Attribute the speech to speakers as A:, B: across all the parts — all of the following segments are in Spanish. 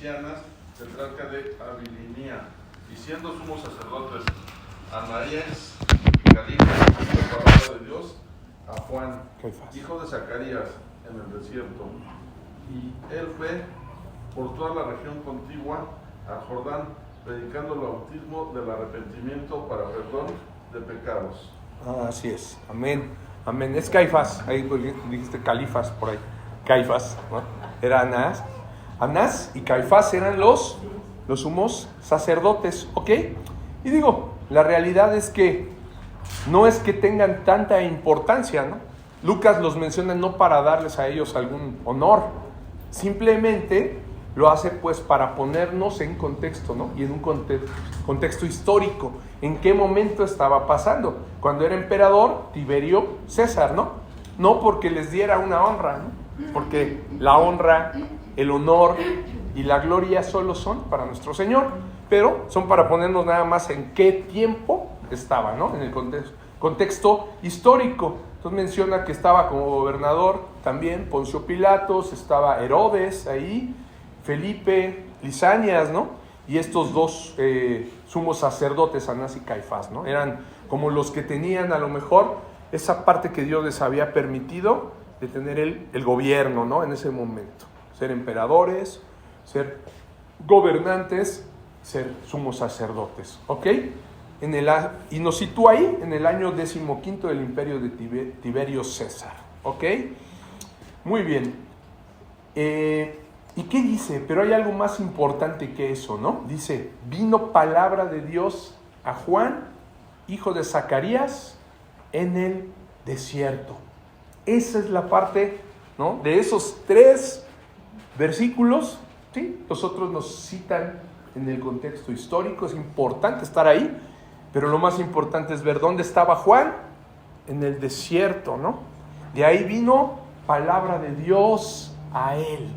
A: ancianas, tetrarca de Abilinia, y siendo sumos sacerdotes Ananías y Caifás, la palabra de Dios a Juan, hijo de Zacarías, en el desierto. Y él fue por toda la región contigua al Jordán, predicando el bautismo del arrepentimiento para perdón de pecados.
B: Así es, amén, amén. Es Caifás, ahí dijiste Califas por ahí, Caifás, ¿no? Era Anás y Caifás eran los sumos sacerdotes, ¿ok? Y digo, la realidad es que no es que tengan tanta importancia, ¿no? Texas los menciona no para darles a ellos algún honor, simplemente lo hace pues para ponernos en contexto, ¿no? Y en un contexto histórico, en qué momento estaba pasando, cuando era emperador Tiberio César, ¿no? No porque les diera una honra, ¿no? Porque la honra, el honor y la gloria solo son para nuestro Señor, pero son para ponernos nada más en qué tiempo estaba, ¿no? En el contexto histórico. Entonces menciona que estaba como gobernador también Poncio Pilatos, estaba Herodes ahí, Felipe, Lisanias, ¿no? Y estos dos sumos sacerdotes, Anás y Caifás, ¿no? Eran como los que tenían a lo mejor esa parte que Dios les había permitido de tener el gobierno, ¿no? En ese momento. Ser emperadores, ser gobernantes, ser sumos sacerdotes, ¿ok? Y nos sitúa ahí en el año 15 del imperio de Tiberio César, ¿ok? Muy bien. ¿Y qué dice? Pero hay algo más importante que eso, ¿no? Dice, vino palabra de Dios a Juan, hijo de Zacarías, en el desierto. Esa es la parte, ¿no? De esos 3 versículos, ¿sí? Los otros nos citan en el contexto histórico, es importante estar ahí, pero lo más importante es ver dónde estaba Juan, en el desierto, ¿no? De ahí vino palabra de Dios a él.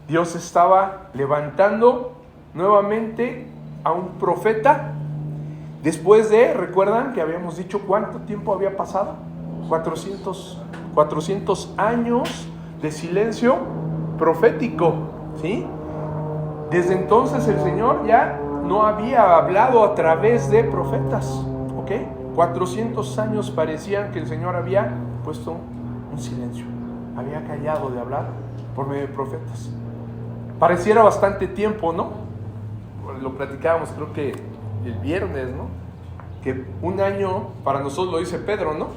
B: Dios estaba levantando nuevamente a un profeta, después de, ¿recuerdan que habíamos dicho cuánto tiempo había pasado? 400 años de silencio profético, ¿sí? Desde entonces el Señor ya no había hablado a través de profetas, ¿ok? 400 años parecían que el Señor había puesto un silencio, había callado de hablar por medio de profetas. Pareciera bastante tiempo, ¿no? Lo platicábamos creo que el viernes, ¿no? Que un año para nosotros, lo dice Pedro, ¿no?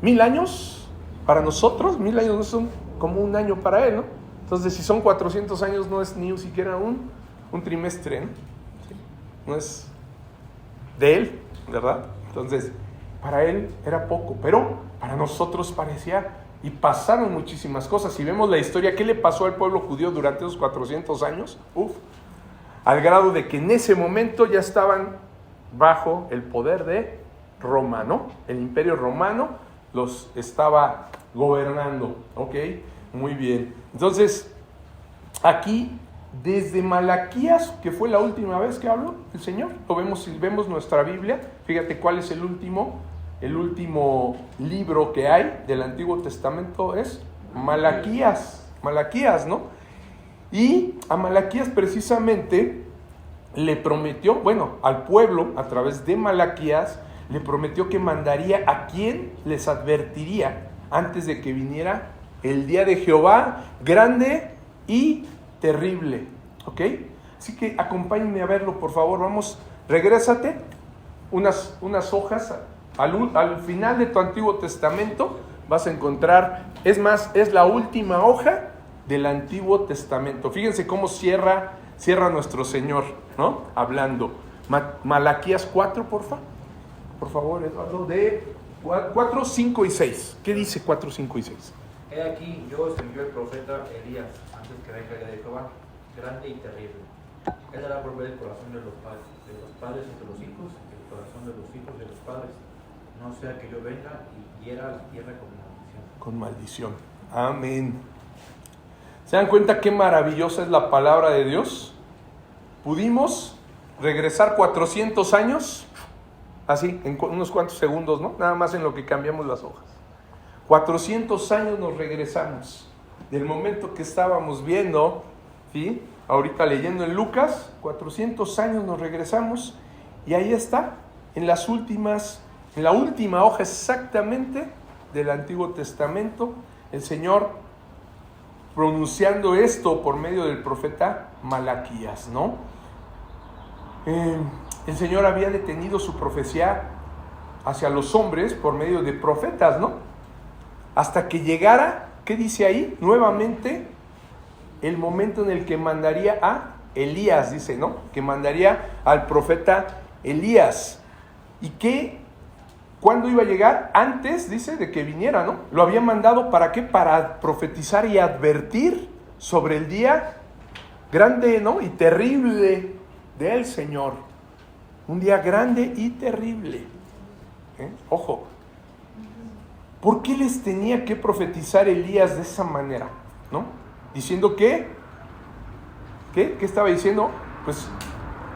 B: 1000 años para nosotros, 1000 años no son como un año para él, ¿no? Entonces, si son 400 años, no es ni siquiera un trimestre, ¿no? ¿Sí? No es de él, ¿verdad? Entonces, para él era poco, pero para nosotros parecía, y pasaron muchísimas cosas. Si vemos la historia, ¿qué le pasó al pueblo judío durante esos 400 años? Al grado de que en ese momento ya estaban bajo el poder de Roma, ¿no? El imperio romano los estaba gobernando, ¿ok? Muy bien. Entonces, aquí, desde Malaquías, que fue la última vez que habló el Señor, lo vemos, si vemos nuestra Biblia, fíjate cuál es el último libro que hay del Antiguo Testamento, es Malaquías, ¿no? Y a Malaquías precisamente le prometió, bueno, al pueblo, a través de Malaquías, le prometió que mandaría a quien les advertiría antes de que viniera el día de Jehová, grande y terrible, ¿ok? Así que acompáñenme a verlo, por favor. Vamos, regrésate unas hojas al final de tu Antiguo Testamento. Vas a encontrar, es más, es la última hoja del Antiguo Testamento. Fíjense cómo cierra nuestro Señor, ¿no? Hablando. Malaquías 4, por favor, Eduardo, de 4, 5 y 6. ¿Qué dice 4, 5 y 6?
C: He aquí, yo os envío el profeta Elías, antes que venga el día de Jehová, grande y terrible. Él hará volver el corazón de los padres entre los hijos, y el corazón de los hijos de los padres, no sea que yo venga y hiera la tierra con maldición.
B: Amén. ¿Se dan cuenta qué maravillosa es la palabra de Dios? Pudimos regresar 400 años, así, en unos cuantos segundos, ¿no? Nada más en lo que cambiamos las hojas. 400 años nos regresamos del momento que estábamos viendo, ¿sí? ahorita leyendo en Lucas, 400 años nos regresamos, y ahí está, en la última hoja exactamente del Antiguo Testamento, el Señor pronunciando esto por medio del profeta Malaquías, ¿no? El Señor había detenido su profecía hacia los hombres por medio de profetas, ¿no? Hasta que llegara, ¿qué dice ahí? Nuevamente, el momento en el que mandaría a Elías, dice, ¿no? Que mandaría al profeta Elías. ¿Y qué? ¿Cuándo iba a llegar? Antes, dice, de que viniera, ¿no? Lo había mandado, ¿para qué? Para profetizar y advertir sobre el día grande, ¿no? Y terrible del Señor. Un día grande y terrible. Ojo. ¿Por qué les tenía que profetizar Elías de esa manera? ¿No? Diciendo que, ¿qué estaba diciendo? Pues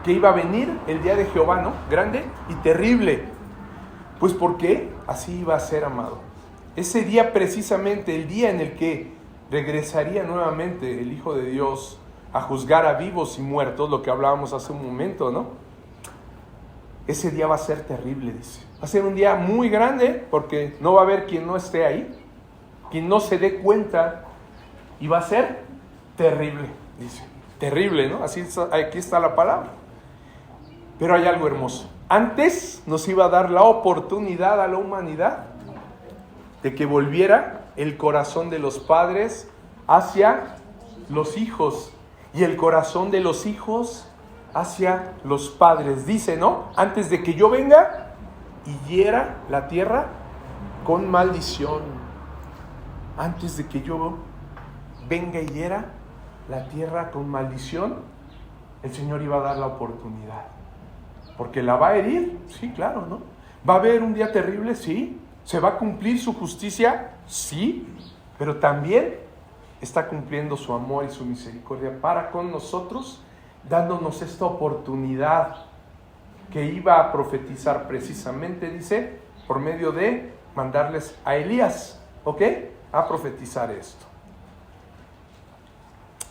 B: que iba a venir el día de Jehová, ¿no? Grande y terrible. Pues porque así iba a ser, amado. Ese día precisamente, el día en el que regresaría nuevamente el Hijo de Dios a juzgar a vivos y muertos, lo que hablábamos hace un momento, ¿no? Ese día va a ser terrible, dice. Va a ser un día muy grande porque no va a haber quien no esté ahí, quien no se dé cuenta, y va a ser terrible, dice. Terrible, ¿no? Así está, aquí está la palabra. Pero hay algo hermoso. Antes nos iba a dar la oportunidad a la humanidad de que volviera el corazón de los padres hacia los hijos y el corazón de los hijos hacia los padres. Dice, ¿no? Antes de que yo venga y hiera la tierra con maldición. Antes de que yo venga y hiera la tierra con maldición, el Señor iba a dar la oportunidad. Porque la va a herir, sí, claro, ¿no? ¿Va a haber un día terrible? Sí. ¿Se va a cumplir su justicia? Sí. Pero también está cumpliendo su amor y su misericordia para con nosotros, dándonos esta oportunidad que iba a profetizar precisamente, dice, por medio de mandarles a Elías, ¿ok? A profetizar esto.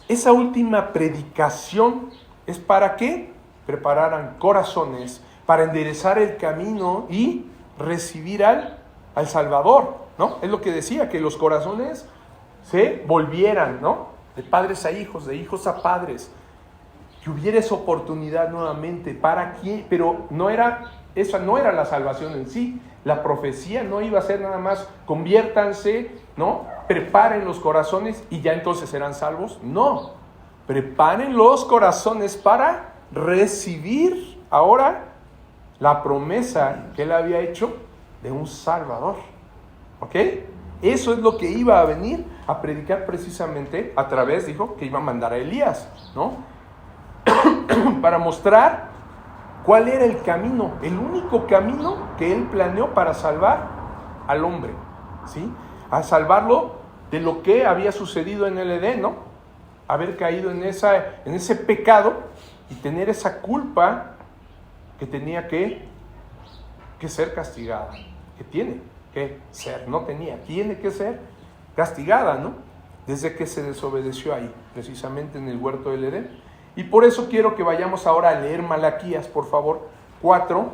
B: Esa última predicación es para que prepararan corazones, para enderezar el camino y recibir al Salvador, ¿no? Es lo que decía, que los corazones se volvieran, ¿no? De padres a hijos, de hijos a padres, que hubiera esa oportunidad nuevamente. ¿Para quién? Pero esa no era la salvación en sí. La profecía no iba a ser nada más conviértanse, ¿no? Preparen los corazones y ya entonces serán salvos. No, preparen los corazones para recibir ahora la promesa que él había hecho de un Salvador. ¿Ok? Eso es lo que iba a venir a predicar precisamente a través, dijo, que iba a mandar a Elías, ¿no? Para mostrar cuál era el camino, el único camino que él planeó para salvar al hombre, ¿sí? A salvarlo de lo que había sucedido en el Edén, ¿no? Haber caído en ese pecado y tener esa culpa que tenía que ser castigada, que tiene que ser, no tenía, tiene que ser castigada, ¿no? Desde que se desobedeció ahí, precisamente en el huerto del Edén. Y por eso quiero que vayamos ahora a leer Malaquías, por favor, 4,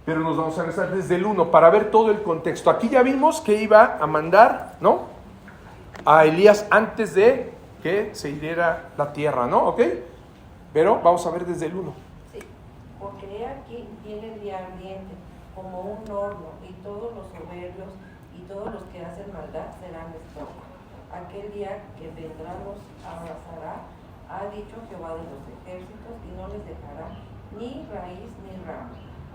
B: pero nos vamos a regresar desde el 1 para ver todo el contexto. Aquí ya vimos que iba a mandar, ¿no?, a Elías antes de que se hiriera la tierra, ¿no? ¿Ok? Pero vamos a ver desde el 1.
D: Sí, porque aquí viene el día ardiente, como un horno, y todos los soberbios y todos los que hacen maldad serán estorbo. Aquel día que vendrá los abrazará, ha dicho Jehová de los ejércitos, y no les dejará ni raíz ni rama.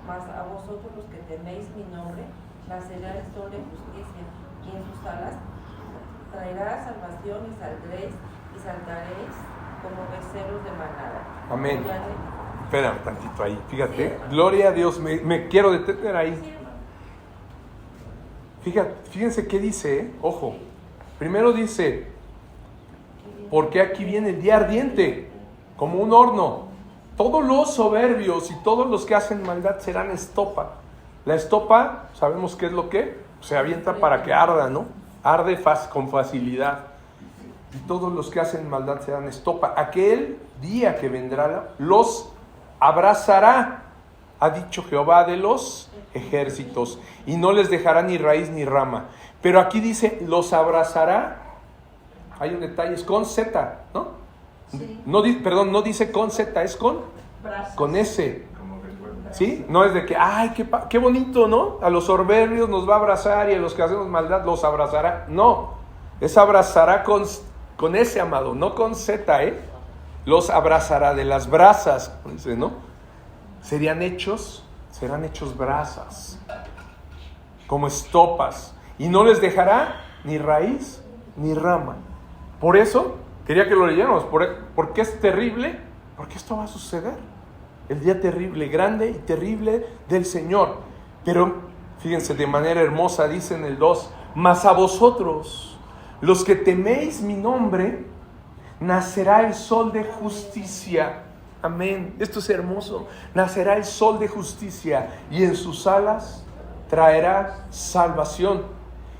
D: Mas a vosotros los que teméis mi nombre, nacerá el sol de justicia, y en sus alas traerá salvación, y saldréis y saltaréis como becerros de manada.
B: Amén. Espera un tantito ahí, fíjate, sí, gloria a Dios, me quiero detener ahí. Sí, fíjense qué dice, ¿eh? Ojo, primero dice, porque aquí viene el día ardiente, como un horno. Todos los soberbios y todos los que hacen maldad serán estopa. La estopa, sabemos qué es lo que se avienta para que arda, ¿no? Arde con facilidad. y todos los que hacen maldad serán estopa. Aquel día que vendrá los abrazará, ha dicho Jehová de los ejércitos, y no les dejará ni raíz ni rama. Pero aquí dice, los abrazará. Hay un detalle, es con Z, ¿no?
D: Sí.
B: No dice con Z, es con S. ¿Sí? No es de que, ay, qué bonito, ¿no? A los soberbios nos va a abrazar y a los que hacemos maldad los abrazará. No, es abrazará con S, amado, no con Z, ¿eh? Los abrazará de las brasas, dice, ¿no? Serán hechos brasas, como estopas, y no les dejará ni raíz ni rama. Por eso, quería que lo leyéramos, porque es terrible, porque esto va a suceder. El día terrible, grande y terrible del Señor. Pero, fíjense, de manera hermosa, dice en el 2, mas a vosotros, los que teméis mi nombre, nacerá el sol de justicia. Amén. Esto es hermoso. Nacerá el sol de justicia y en sus alas traerá salvación.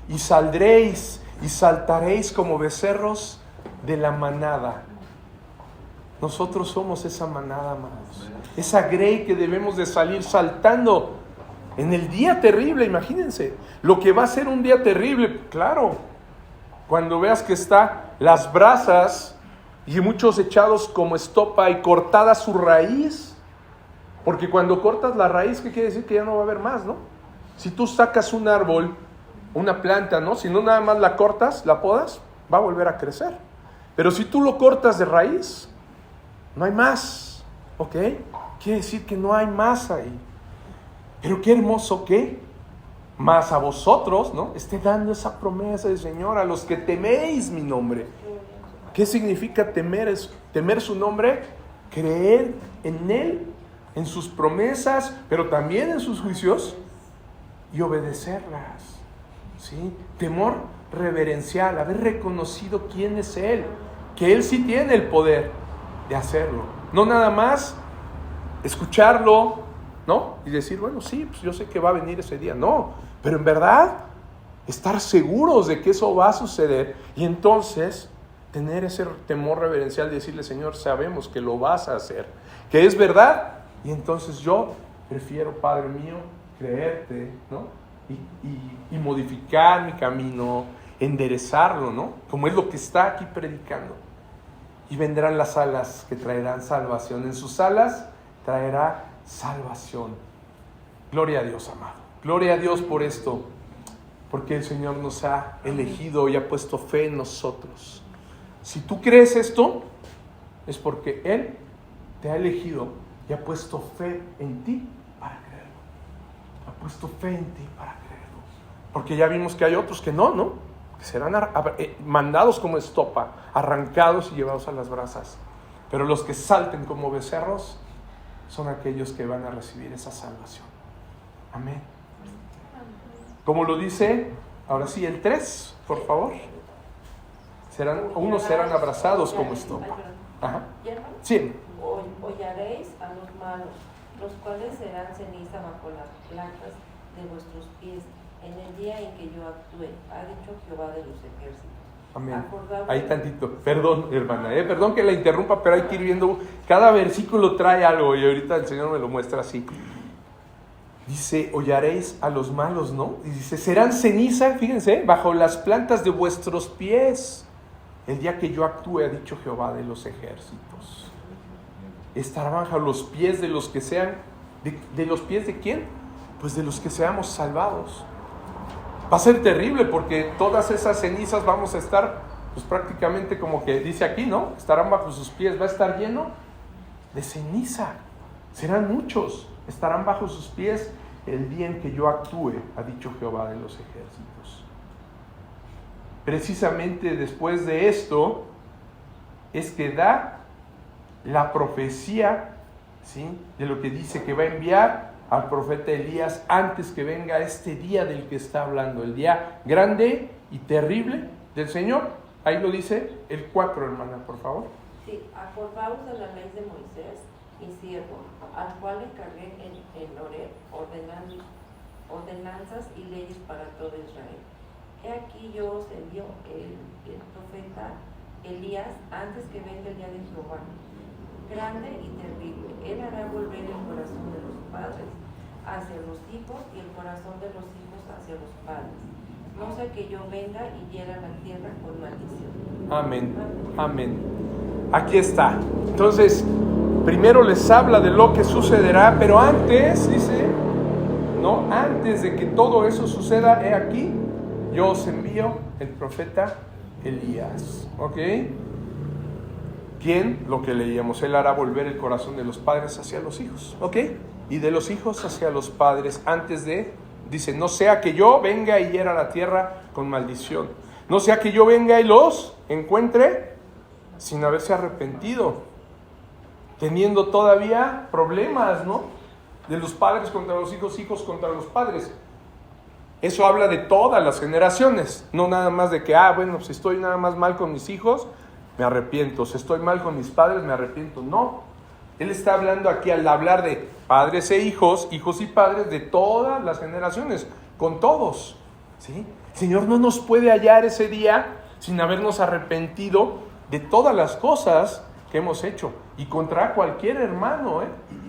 B: Y saldréis y saltaréis como becerros de la manada. Nosotros somos esa manada, amados. Esa grey que debemos de salir saltando en el día terrible. Imagínense lo que va a ser un día terrible. Claro, cuando veas que está las brasas y muchos echados como estopa y cortada su raíz. Porque cuando cortas la raíz, ¿qué quiere decir? Que ya no va a haber más, ¿no? Si tú sacas un árbol, una planta, ¿no? Si no nada más la cortas, la podas, va a volver a crecer. Pero si tú lo cortas de raíz, no hay más, ¿ok? Quiere decir que no hay más ahí. Pero qué hermoso que más a vosotros, ¿no? Esté dando esa promesa del Señor a los que teméis mi nombre. ¿Qué significa temer? Es temer su nombre, creer en Él, en sus promesas, pero también en sus juicios y obedecerlas, ¿sí? Temor reverencial, haber reconocido quién es Él, que Él sí tiene el poder de hacerlo. No nada más escucharlo, ¿no? Y decir, bueno, sí, pues yo sé que va a venir ese día. No, pero en verdad estar seguros de que eso va a suceder y entonces tener ese temor reverencial de decirle, Señor, sabemos que lo vas a hacer, que es verdad, y entonces yo prefiero, Padre mío, creerte, ¿no? Y modificar mi camino, enderezarlo, ¿no? Como es lo que está aquí predicando. Y vendrán las alas que traerán salvación. En sus alas traerá salvación. Gloria a Dios, amado. Gloria a Dios por esto, porque el Señor nos ha elegido y ha puesto fe en nosotros. Si tú crees esto, es porque Él te ha elegido y ha puesto fe en ti para creerlo. Ha puesto fe en ti para creerlo. Porque ya vimos que hay otros que no, que serán mandados como estopa, arrancados y llevados a las brasas. Pero los que salten como becerros son aquellos que van a recibir esa salvación. Amén. Como lo dice, ahora sí, el 3, por favor. Unos serán abrazados como estopa. Ajá. Sí.
D: Hollaréis a los malos, los cuales serán ceniza bajo las plantas de vuestros pies, en el día en que yo actúe, ha dicho Jehová de los ejércitos.
B: Amén. Ahí tantito, perdón, hermana, perdón que la interrumpa, pero hay que ir viendo, cada versículo trae algo y ahorita el Señor me lo muestra así. Dice, hollaréis a los malos, ¿no? Y dice, serán ceniza, fíjense, bajo las plantas de vuestros pies, el día que yo actúe, ha dicho Jehová de los ejércitos. Estarán bajo los pies de los que sean, ¿de los pies de quién? Pues de los que seamos salvados. Va a ser terrible porque todas esas cenizas vamos a estar, pues prácticamente como que dice aquí, ¿no? Estarán bajo sus pies, va a estar lleno de ceniza. Serán muchos, estarán bajo sus pies el día en que yo actúe, ha dicho Jehová de los ejércitos. Precisamente después de esto es que da la profecía, ¿sí?, de lo que dice que va a enviar al profeta Elías antes que venga este día del que está hablando, el día grande y terrible del Señor. Ahí lo dice el 4, hermana, por favor.
D: Sí, acordaos de la ley de Moisés, mi siervo, al cual encargué en Horeb ordenanzas y leyes para todo Israel. He aquí yo os envío el profeta Elías antes que venga el día de Jehová, grande y terrible. Él hará volver el corazón de los padres hacia los hijos y el corazón de los hijos hacia los padres. No sea que yo venga y hiera la tierra con maldición.
B: Amén. Amén. Aquí está. Entonces, primero les habla de lo que sucederá, pero antes, dice, no, antes de que todo eso suceda, he aquí, yo os envío el profeta Elías. ¿Ok? ¿Quién? Lo que leíamos. Él hará volver el corazón de los padres hacia los hijos. ¿Ok? Y de los hijos hacia los padres. Antes de, dice, no sea que yo venga y hiera la tierra con maldición. No sea que yo venga y los encuentre sin haberse arrepentido. Teniendo todavía problemas, ¿no? De los padres contra los hijos, hijos contra los padres. Eso habla de todas las generaciones. No nada más de que, bueno, si estoy nada más mal con mis hijos, me arrepiento. Si estoy mal con mis padres, me arrepiento. No. Él está hablando aquí al hablar de padres e hijos, hijos y padres de todas las generaciones, con todos. ¿Sí? El Señor no nos puede hallar ese día sin habernos arrepentido de todas las cosas que hemos hecho. Y contra cualquier hermano,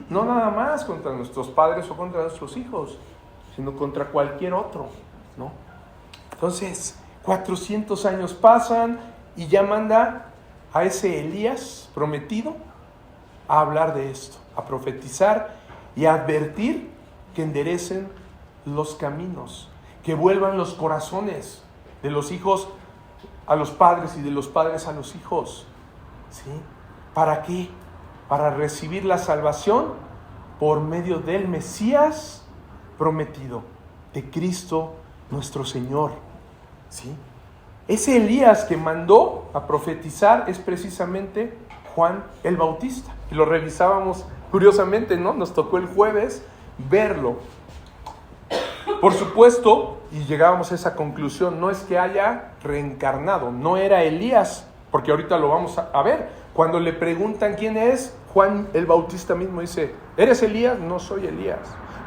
B: no nada más contra nuestros padres o contra nuestros hijos, sino contra cualquier otro, ¿no? Entonces, 400 años pasan y ya manda a ese Elías prometido a hablar de esto, a profetizar y a advertir que enderecen los caminos, que vuelvan los corazones de los hijos a los padres y de los padres a los hijos. ¿Sí? ¿Para qué? Para recibir la salvación por medio del Mesías prometido, de Cristo nuestro Señor. ¿Sí? Ese Elías que mandó a profetizar es precisamente Juan el Bautista. Y lo revisábamos curiosamente, ¿no? Nos tocó el jueves verlo. Por supuesto, y llegábamos a esa conclusión, no es que haya reencarnado, no era Elías, porque ahorita lo vamos a ver. Cuando le preguntan quién es, Juan el Bautista mismo dice, ¿eres Elías? No soy Elías,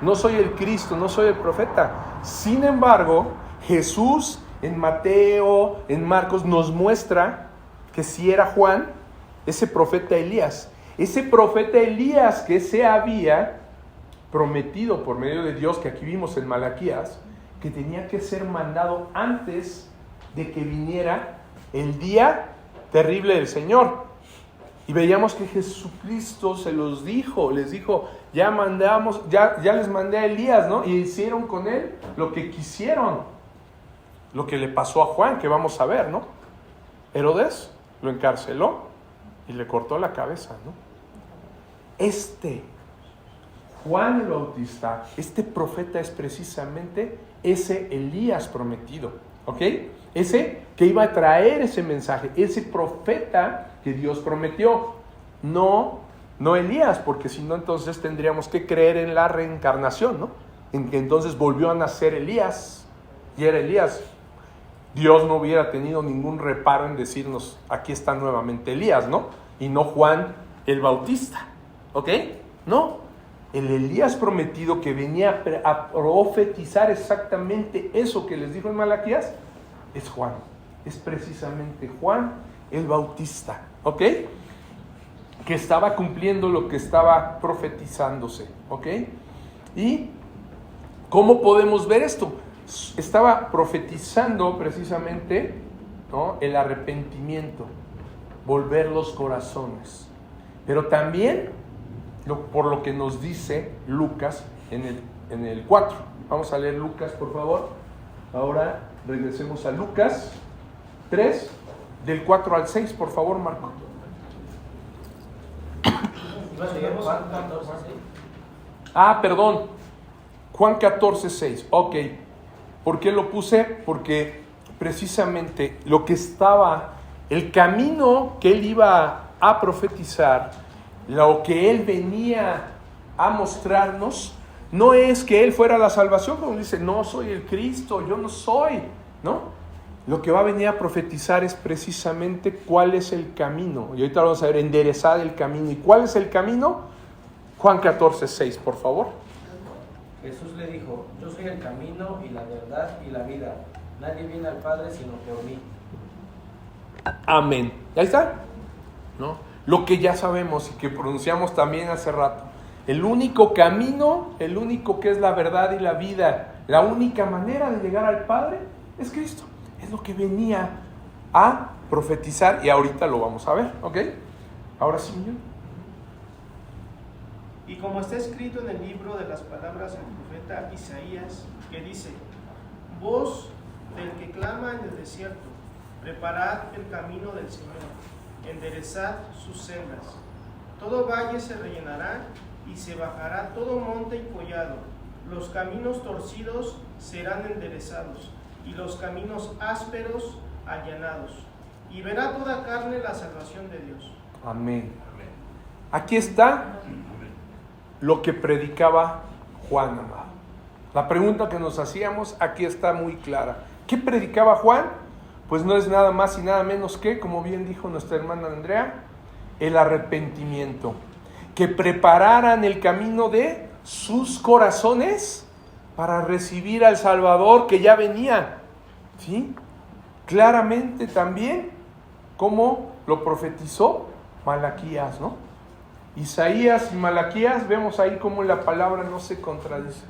B: no soy el Cristo, no soy el profeta. Sin embargo, Jesús en Mateo, en Marcos, nos muestra que si era Juan, ese profeta Elías. Ese profeta Elías que se había prometido por medio de Dios, que aquí vimos en Malaquías, que tenía que ser mandado antes de que viniera el día terrible del Señor. Y veíamos que Jesucristo se los dijo, les dijo, ya les mandé a Elías, ¿no? Y hicieron con él lo que quisieron. Lo que le pasó a Juan, que vamos a ver, ¿no? Herodes lo encarceló y le cortó la cabeza, ¿no? Juan el Bautista, este profeta es precisamente ese Elías prometido, ¿ok? Ese que iba a traer ese mensaje, ese profeta que Dios prometió. No Elías, porque si no entonces tendríamos que creer en la reencarnación, ¿no? En que entonces volvió a nacer Elías, y era Elías. Dios no hubiera tenido ningún reparo en decirnos, aquí está nuevamente Elías, ¿no? Y no Juan el Bautista, ¿ok? No, el Elías prometido que venía a profetizar exactamente eso que les dijo en Malaquías, es Juan, es precisamente Juan el Bautista, ¿ok? Que estaba cumpliendo lo que estaba profetizándose, ¿ok? ¿Y cómo podemos ver esto? Estaba profetizando precisamente, ¿no?, el arrepentimiento, volver los corazones. Pero también, por lo que nos dice Lucas en el 4. Vamos a leer Lucas, por favor. Ahora regresemos a Lucas 3, del 4 al 6, por favor, Marco. Perdón. Juan 14, 6. Ok. ¿Por qué lo puse? Porque precisamente lo que estaba, el camino que él iba a profetizar, lo que él venía a mostrarnos, no es que él fuera la salvación, como dice, no soy el Cristo, yo no soy, ¿no? Lo que va a venir a profetizar es precisamente cuál es el camino. Y ahorita vamos a ver, enderezar el camino. ¿Y cuál es el camino? Juan 14, 6, por favor.
C: Jesús le dijo, yo soy el camino y la verdad y la vida. Nadie viene al Padre sino por mí.
B: Amén. ¿Ahí está? ¿No? Lo que ya sabemos y que pronunciamos también hace rato. El único camino, el único que es la verdad y la vida, la única manera de llegar al Padre es Cristo. Es lo que venía a profetizar y ahorita lo vamos a ver, ¿ok? Ahora sí, Miguel.
E: Y como está escrito en el libro de las palabras del profeta Isaías, que dice: voz del que clama en el desierto, preparad el camino del Señor, enderezad sus sendas. Todo valle se rellenará y se bajará todo monte y collado. Los caminos torcidos serán enderezados y los caminos ásperos allanados. Y verá toda carne la salvación de Dios.
B: Amén. Aquí está lo que predicaba Juan, amado. La pregunta que nos hacíamos aquí está muy clara. ¿Qué predicaba Juan? Pues no es nada más y nada menos que, como bien dijo nuestra hermana Andrea, el arrepentimiento. Que prepararan el camino de sus corazones para recibir al Salvador que ya venía. ¿Sí? Claramente también, como lo profetizó Malaquías, ¿no? Isaías y Malaquías, vemos ahí cómo la palabra no se contradice.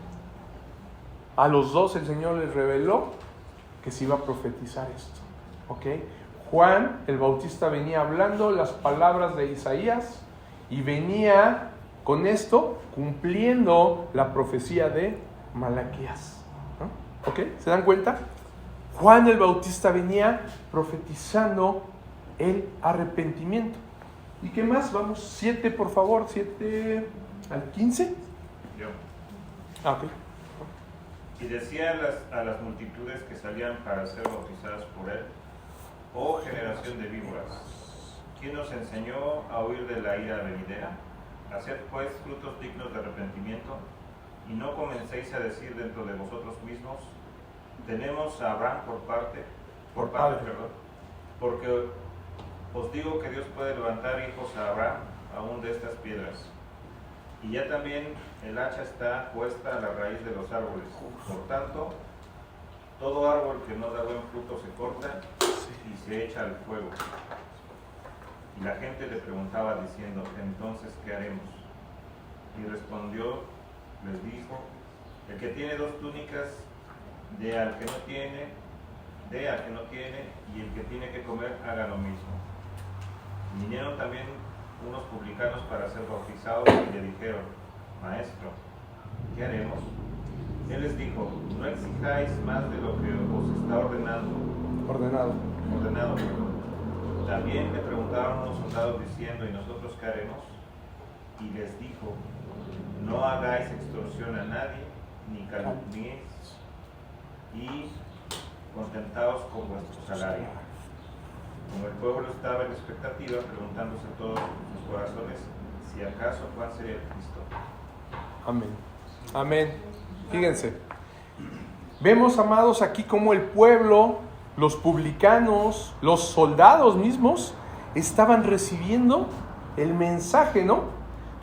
B: A los dos el Señor les reveló que se iba a profetizar esto. ¿Ok? Juan el Bautista venía hablando las palabras de Isaías y venía con esto cumpliendo la profecía de Malaquías, ¿no? ¿Ok? ¿Se dan cuenta? Juan el Bautista venía profetizando el arrepentimiento. ¿Y qué más? Vamos, 7 por favor, 7 al 15.
F: Yo.
B: Ok.
F: Y decía a las multitudes que salían para ser bautizadas por él: oh generación de víboras, ¿quién os enseñó a huir de la ira venidera? Haced pues frutos dignos de arrepentimiento, y no comencéis a decir dentro de vosotros mismos: tenemos a Abraham por padre, porque os digo que Dios puede levantar hijos a Abraham aún de estas piedras. Y ya también el hacha está puesta a la raíz de los árboles. Por tanto, todo árbol que no da buen fruto se corta y se echa al fuego. Y la gente le preguntaba diciendo: entonces, ¿qué haremos? Y respondió, les dijo: el que tiene 2 túnicas, dé al que no tiene, y el que tiene que comer, haga lo mismo. Vinieron también unos publicanos para ser bautizados y le dijeron: Maestro, ¿qué haremos? Él les dijo: no exijáis más de lo que os está ordenado. También le preguntaron los soldados diciendo: ¿y nosotros qué haremos? Y les dijo: no hagáis extorsión a nadie, ni calumniéis, y contentaos con vuestro salario. Como el pueblo estaba en expectativa, preguntándose todos sus corazones si acaso Juan sería el Cristo.
B: Amén. Amén. Fíjense. Vemos, amados, aquí como el pueblo, los publicanos, los soldados mismos, estaban recibiendo el mensaje, ¿no?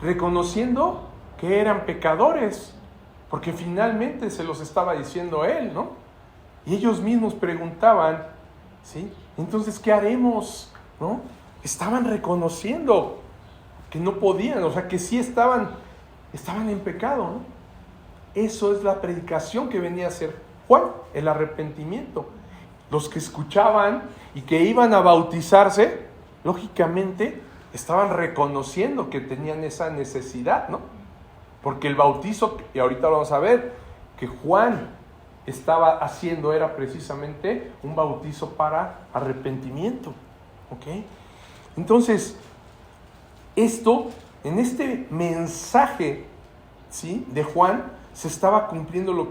B: Reconociendo que eran pecadores, porque finalmente se los estaba diciendo él, ¿no? Y ellos mismos preguntaban, ¿sí? Entonces, ¿qué haremos? ¿No? Estaban reconociendo que no podían, o sea, que sí estaban en pecado, ¿no? Eso es la predicación que venía a hacer Juan, el arrepentimiento. Los que escuchaban y que iban a bautizarse, lógicamente, estaban reconociendo que tenían esa necesidad, ¿no? Porque el bautizo, y ahorita lo vamos a ver, que Juan estaba haciendo era precisamente un bautizo para arrepentimiento. ¿Ok? Entonces, esto, en este mensaje, ¿sí?, de Juan, se estaba cumpliendo lo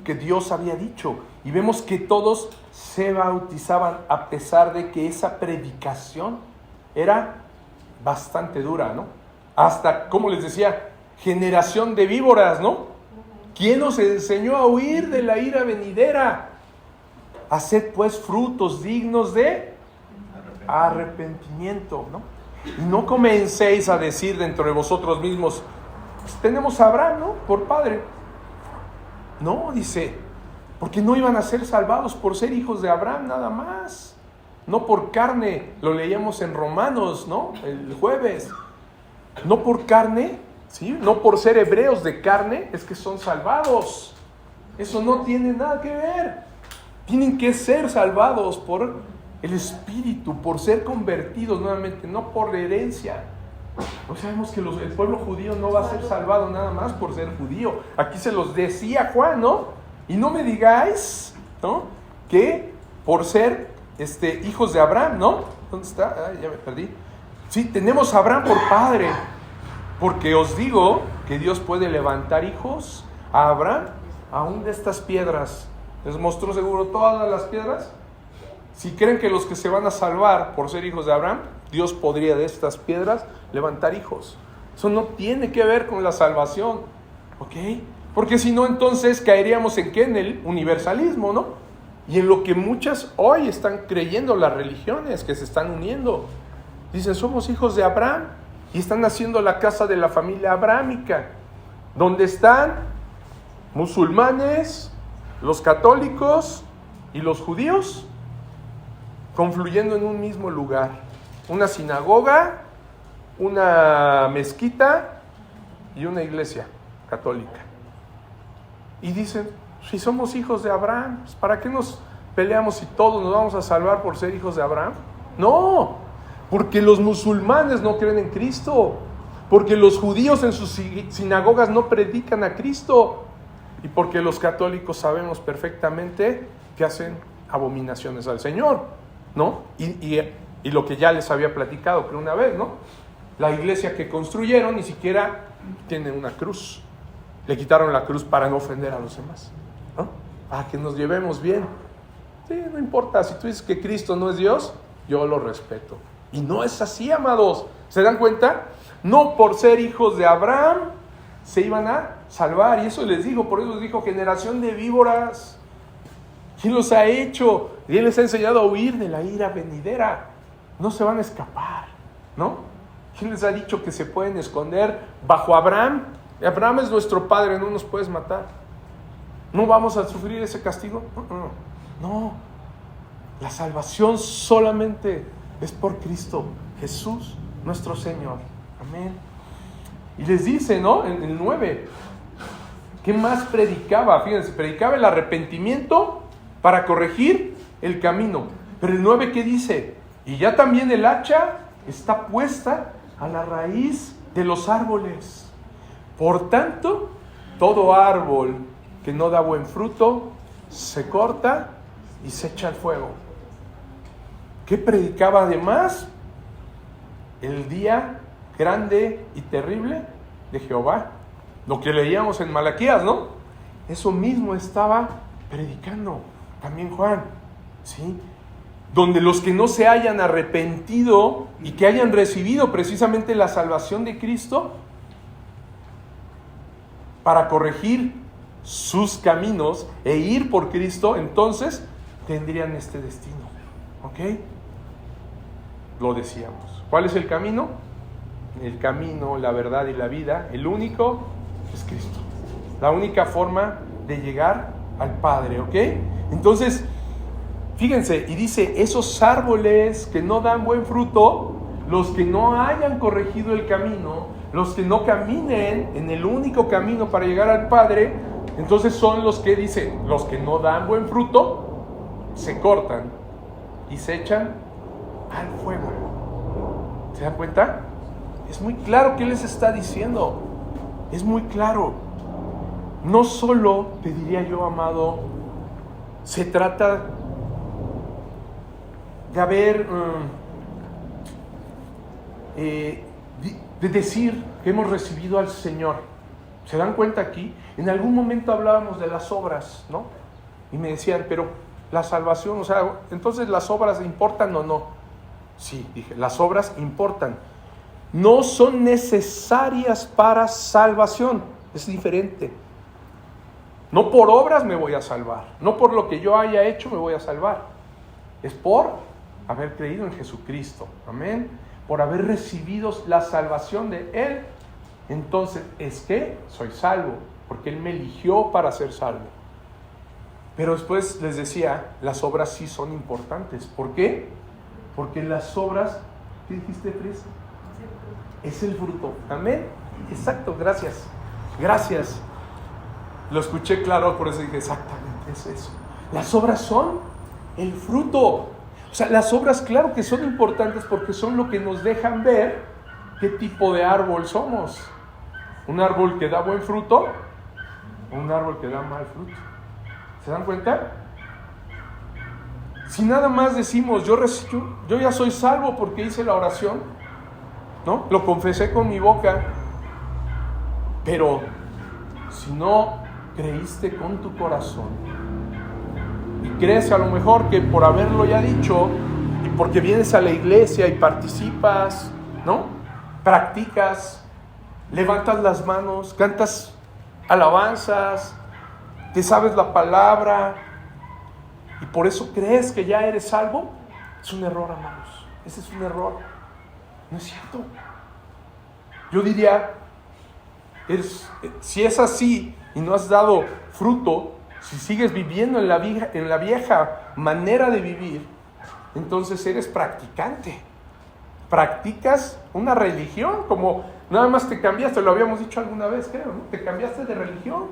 B: que Dios había dicho. Y vemos que todos se bautizaban a pesar de que esa predicación era bastante dura, ¿no? Hasta, como les decía, generación de víboras, ¿no? ¿Quién nos enseñó a huir de la ira venidera? Haced pues frutos dignos de arrepentimiento, ¿no? Y no comencéis a decir dentro de vosotros mismos: pues tenemos a Abraham, ¿no?, por padre. No, dice, porque no iban a ser salvados por ser hijos de Abraham nada más. no por carne, lo leíamos en Romanos, ¿no? El jueves. No por carne, ¿sí? No por ser hebreos de carne, es que son salvados. Eso no tiene nada que ver. Tienen que ser salvados por el Espíritu, por ser convertidos nuevamente, no por la herencia. No sabemos que el pueblo judío no va a ser salvado nada más por ser judío. Aquí se los decía Juan, ¿no? Y no me digáis, ¿no?, que por ser hijos de Abraham, ¿no? ¿Dónde está? Ya me perdí. Sí, tenemos a Abraham por padre, porque os digo que Dios puede levantar hijos a Abraham aún de estas piedras. ¿Les mostró seguro todas las piedras? Si creen que los que se van a salvar por ser hijos de Abraham, Dios podría de estas piedras levantar hijos. Eso no tiene que ver con la salvación, ¿ok? Porque si no, entonces caeríamos ¿en qué? En el universalismo, ¿no? Y en lo que muchas hoy están creyendo las religiones que se están uniendo. Dicen, somos hijos de Abraham y están haciendo la casa de la familia abrámica, donde están musulmanes, los católicos y los judíos confluyendo en un mismo lugar. Una sinagoga, una mezquita y una iglesia católica. Y dicen, si somos hijos de Abraham, ¿para qué nos peleamos si todos nos vamos a salvar por ser hijos de Abraham? No, porque los musulmanes no creen en Cristo, porque los judíos en sus sinagogas no predican a Cristo, y porque los católicos sabemos perfectamente que hacen abominaciones al Señor, ¿no? Y lo que ya les había platicado, creo una vez, ¿no? La iglesia que construyeron ni siquiera tiene una cruz. Le quitaron la cruz para no ofender a los demás, ¿no? Para que nos llevemos bien. Sí, no importa, si tú dices que Cristo no es Dios, yo lo respeto. Y no es así, amados. ¿Se dan cuenta? No por ser hijos de Abraham se iban a salvar. Y eso les digo, por eso les dijo, generación de víboras. ¿Quién los ha hecho? Y Él les ha enseñado a huir de la ira venidera. No se van a escapar, ¿no? ¿Quién les ha dicho que se pueden esconder bajo Abraham? Abraham es nuestro padre, no nos puedes matar. ¿No vamos a sufrir ese castigo? No. La salvación solamente es por Cristo, Jesús, nuestro Señor. Amén. Y les dice, ¿no? En el 9, ¿qué más predicaba? Fíjense, predicaba el arrepentimiento para corregir el camino. Pero el 9, ¿qué dice? Y ya también el hacha está puesta a la raíz de los árboles. Por tanto, todo árbol que no da buen fruto se corta y se echa al fuego. ¿Qué predicaba además? El día grande y terrible de Jehová. Lo que leíamos en Malaquías, ¿no? Eso mismo estaba predicando también Juan, ¿sí? Donde los que no se hayan arrepentido y que hayan recibido precisamente la salvación de Cristo para corregir sus caminos e ir por Cristo, entonces tendrían este destino, ¿ok? Lo decíamos. ¿Cuál es el camino? El camino, la verdad y la vida, el único es Cristo. La única forma de llegar al Padre, ¿ok? Entonces, fíjense, y dice, esos árboles que no dan buen fruto, los que no hayan corregido el camino, los que no caminen en el único camino para llegar al Padre, entonces son los que, dice, los que no dan buen fruto, se cortan y se echan al fuego. ¿Se dan cuenta? Es muy claro qué les está diciendo. Es muy claro. No solo, te diría yo, amado, se trata de haber, de decir que hemos recibido al Señor. ¿Se dan cuenta aquí? En algún momento hablábamos de las obras, ¿no? Y me decían, pero la salvación, o sea, entonces ¿las obras importan o no? Sí, dije, las obras importan. No son necesarias para salvación, es diferente. No por obras me voy a salvar, no por lo que yo haya hecho me voy a salvar. Es por haber creído en Jesucristo, amén, por haber recibido la salvación de Él. Entonces es que soy salvo, porque Él me eligió para ser salvo. Pero después les decía, las obras sí son importantes. ¿Por qué? Porque las obras, ¿qué dijiste, Fris? Es el fruto. Amén. Exacto, gracias. Gracias. Lo escuché claro, por eso dije exactamente, es eso. Las obras son el fruto. O sea, las obras claro que son importantes porque son lo que nos dejan ver qué tipo de árbol somos. ¿Un árbol que da buen fruto o un árbol que da mal fruto? ¿Se dan cuenta? Si nada más decimos, yo ya soy salvo porque hice la oración, ¿no? Lo confesé con mi boca, pero si no creíste con tu corazón y crees a lo mejor que por haberlo ya dicho y porque vienes a la iglesia y participas, ¿no? Practicas, levantas las manos, cantas alabanzas, te sabes la palabra y por eso crees que ya eres salvo, es un error, amados. Ese es un error. No es cierto. Yo diría, si es así y no has dado fruto, si sigues viviendo en la vieja manera de vivir, entonces eres practicante. Practicas una religión, como nada más te cambiaste, lo habíamos dicho alguna vez, creo, ¿no? Te cambiaste de religión.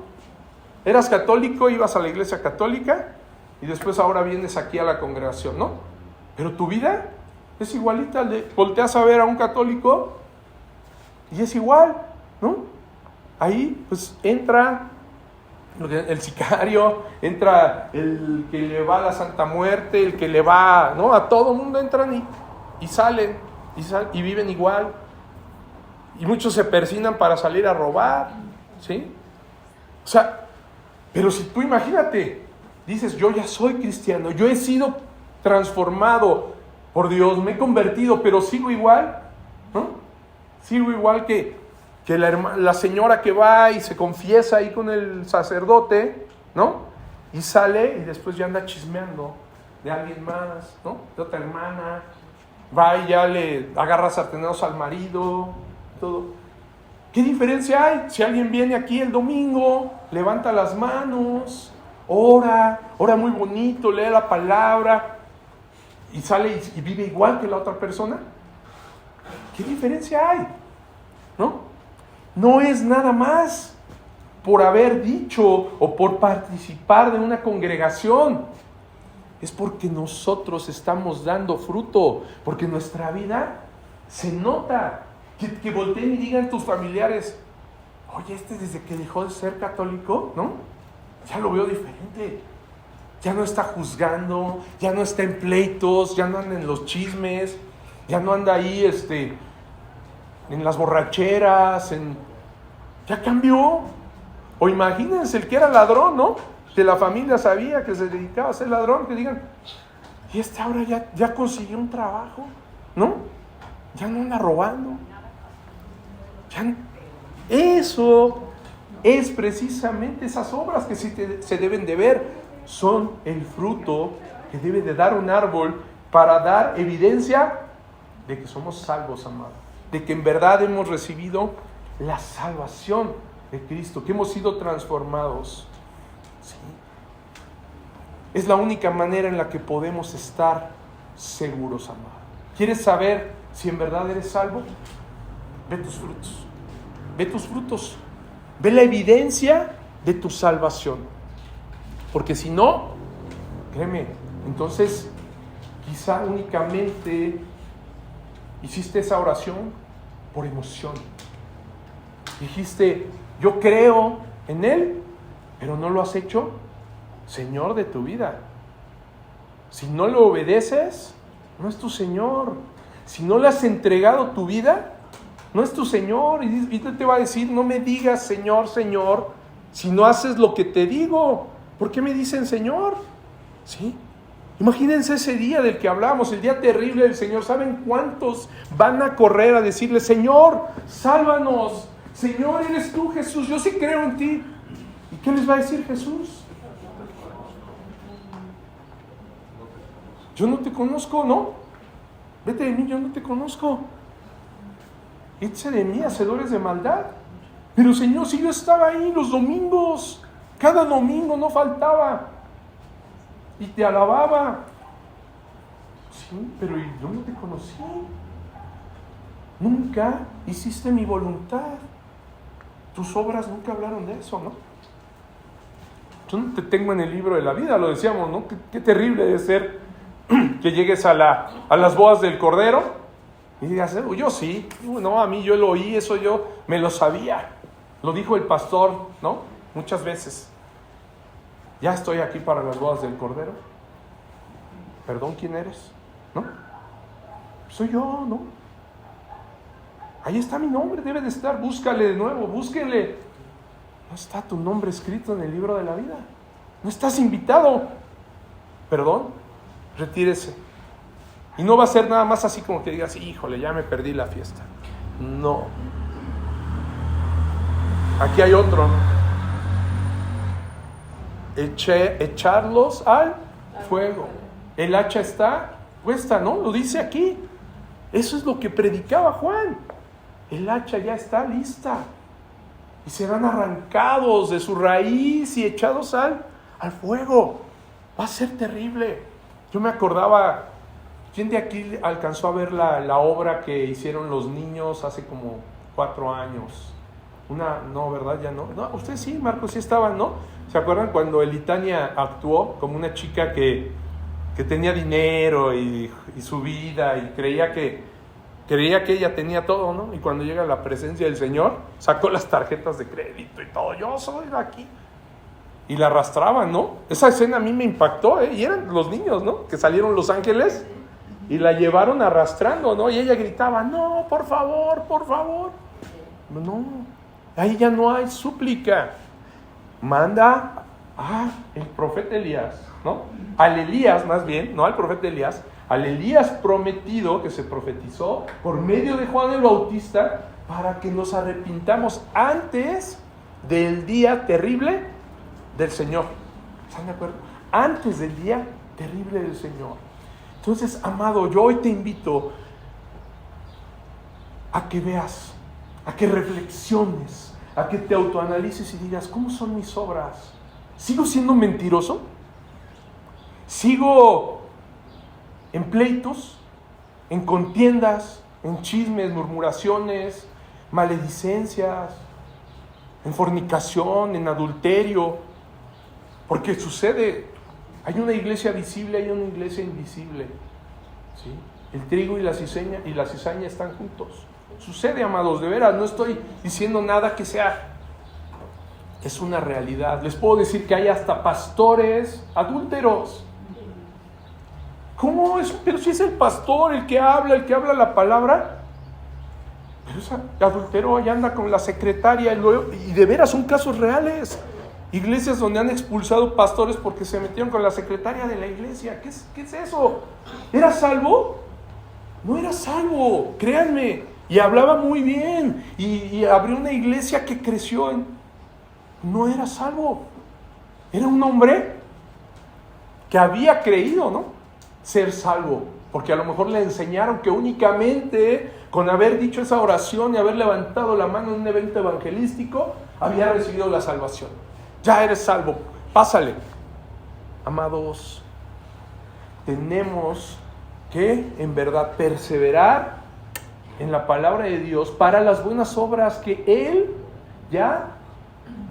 B: Eras católico, ibas a la iglesia católica y después ahora vienes aquí a la congregación, ¿no? Pero tu vida es igualita, volteas a ver a un católico y es igual, ¿no? Ahí pues entra el sicario, entra el que le va a la Santa Muerte, el que le va, ¿no? A todo mundo entran y salen y viven igual. Y muchos se persignan para salir a robar, ¿sí? O sea, pero si tú imagínate, dices, yo ya soy cristiano, yo he sido transformado por Dios, me he convertido, pero sigo igual, ¿no? Sigo igual que la señora que va y se confiesa ahí con el sacerdote, ¿no? Y sale y después ya anda chismeando de alguien más, ¿no? De otra hermana, va y ya le agarra sartenazos al marido, todo. ¿Qué diferencia hay? Si alguien viene aquí el domingo, levanta las manos, ora muy bonito, lee la palabra y sale y vive igual que la otra persona, ¿qué diferencia hay? No es nada más por haber dicho o por participar de una congregación, es porque nosotros estamos dando fruto, porque nuestra vida se nota. Que volteen y digan tus familiares, oye, desde que dejó de ser católico, ¿no? Ya lo veo diferente. Ya no está juzgando, ya no está en pleitos, ya no anda en los chismes, ya no anda ahí en las borracheras, ya cambió. O imagínense el que era ladrón, ¿no? Que la familia sabía que se dedicaba a ser ladrón, que digan, y ahora ya consiguió un trabajo, ¿no? Ya no anda robando. Eso es precisamente esas obras que se deben de ver. Son el fruto que debe de dar un árbol para dar evidencia de que somos salvos, amados. De que en verdad hemos recibido la salvación de Cristo, que hemos sido transformados. ¿Sí? Es la única manera en la que podemos estar seguros, amados. ¿Quieres saber si en verdad eres salvo? Ve tus frutos. Ve tus frutos. Ve la evidencia de tu salvación. Porque si no, créeme, entonces quizá únicamente hiciste esa oración por emoción. Dijiste, yo creo en Él, pero no lo has hecho Señor de tu vida. Si no lo obedeces, no es tu Señor. Si no le has entregado tu vida, no es tu Señor. Y te va a decir, no me digas Señor, Señor, si no haces lo que te digo. ¿Por qué me dicen Señor? ¿Sí? Imagínense ese día del que hablamos, el día terrible del Señor. ¿Saben cuántos van a correr a decirle, Señor, sálvanos? Señor, eres tú, Jesús, yo sí creo en ti. ¿Y qué les va a decir Jesús? Yo no te conozco, ¿no? Vete de mí, yo no te conozco. Échese de mí, hacedores de maldad. Pero Señor, si yo estaba ahí los domingos, cada domingo no faltaba, y te alababa. Sí, pero yo no te conocí. Nunca hiciste mi voluntad. Tus obras nunca hablaron de eso, ¿no? Yo no te tengo en el libro de la vida, lo decíamos, ¿no? Qué terrible debe ser que llegues a las bodas del Cordero y digas, yo sí, no, a mí yo lo oí, eso yo me lo sabía. Lo dijo el pastor, ¿no? Muchas veces. Ya estoy aquí para las bodas del Cordero. Perdón, ¿quién eres? ¿No? Soy yo, ¿no? Ahí está mi nombre, debe de estar, búscale de nuevo, búsquele. No está tu nombre escrito en el libro de la vida. No estás invitado. Perdón, retírese. Y no va a ser nada más así como que digas, híjole, ya me perdí la fiesta. No. Aquí hay otro. Echarlos al fuego. El hacha está puesta, ¿no? Lo dice aquí. Eso es lo que predicaba Juan. El hacha ya está lista. Y serán arrancados de su raíz y echados al fuego. Va a ser terrible. Yo me acordaba, ¿quién de aquí alcanzó a ver la obra que hicieron los niños hace como 4 años? No, ¿verdad? Ya no. No, ustedes sí, Marcos, sí estaban, ¿no? ¿Se acuerdan cuando Elitania actuó como una chica que tenía dinero y su vida y creía que ella tenía todo, ¿no? Y cuando llega la presencia del Señor, sacó las tarjetas de crédito y todo. Yo soy de aquí. Y la arrastraban, ¿no? Esa escena a mí me impactó, ¿eh? Y eran los niños, ¿no? Que salieron los ángeles y la llevaron arrastrando, ¿no? Y ella gritaba, no, por favor, por favor. No, ahí ya no hay súplica. Manda el profeta Elías, ¿no? Al Elías, más bien, no al profeta Elías, al Elías prometido que se profetizó por medio de Juan el Bautista para que nos arrepintamos antes del día terrible del Señor. ¿Están de acuerdo? Antes del día terrible del Señor. Entonces, amado, yo hoy te invito a que veas, a que reflexiones, a que te autoanalices y digas, ¿cómo son mis obras? ¿Sigo siendo mentiroso? ¿Sigo en pleitos, en contiendas, en chismes, murmuraciones, maledicencias, en fornicación, en adulterio? Porque sucede, hay una iglesia visible, hay una iglesia invisible, ¿sí? El trigo y la cizaña están juntos. Sucede, amados, de veras, no estoy diciendo nada que sea, es una realidad. Les puedo decir que hay hasta pastores adúlteros. ¿Cómo es? Pero si es el pastor el que habla la palabra. Pero ese adultero ya anda con la secretaria y de veras son casos reales. Iglesias donde han expulsado pastores porque se metieron con la secretaria de la iglesia. ¿Qué es eso? ¿Era salvo? No era salvo, créanme. Y hablaba muy bien. Y abrió una iglesia que creció No era salvo. Era un hombre que había creído, ¿no? Ser salvo. Porque a lo mejor le enseñaron que únicamente con haber dicho esa oración y haber levantado la mano en un evento evangelístico había recibido la salvación. Ya eres salvo, pásale. Amados, tenemos que en verdad perseverar en la palabra de Dios para las buenas obras que Él ya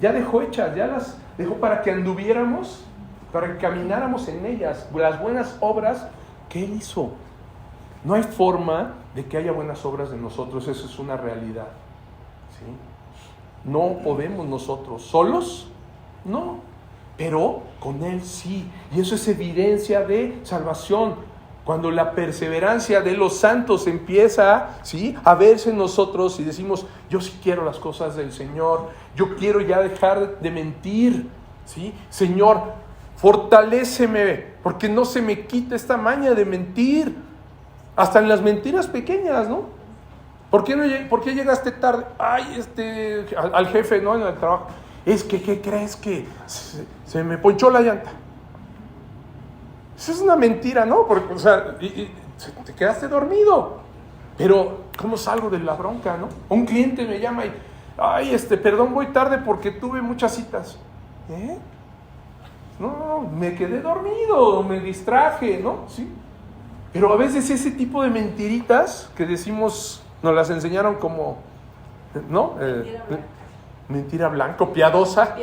B: dejó hechas, ya las dejó para que anduviéramos, para que camináramos en ellas, las buenas obras que Él hizo. No hay forma de que haya buenas obras de nosotros, eso es una realidad, ¿sí? No podemos nosotros solos, no, pero con Él sí, y eso es evidencia de salvación. Cuando la perseverancia de los santos empieza, ¿sí?, a verse en nosotros y decimos, yo sí quiero las cosas del Señor, yo quiero ya dejar de mentir, ¿sí? Señor, fortaléceme, porque no se me quita esta maña de mentir, hasta en las mentiras pequeñas, ¿no? ¿Por qué llegaste tarde? Ay, al jefe, ¿no?, en el trabajo. Es que, ¿qué crees? Que se me ponchó la llanta. Eso es una mentira, ¿no? Porque, o sea, te quedaste dormido. Pero, ¿cómo salgo de la bronca, no? Un cliente me llama y, ay, perdón, voy tarde porque tuve muchas citas. No, me quedé dormido, me distraje, ¿no? Sí. Pero a veces ese tipo de mentiritas que decimos, nos las enseñaron como, ¿no? Mentira blanca, piadosa,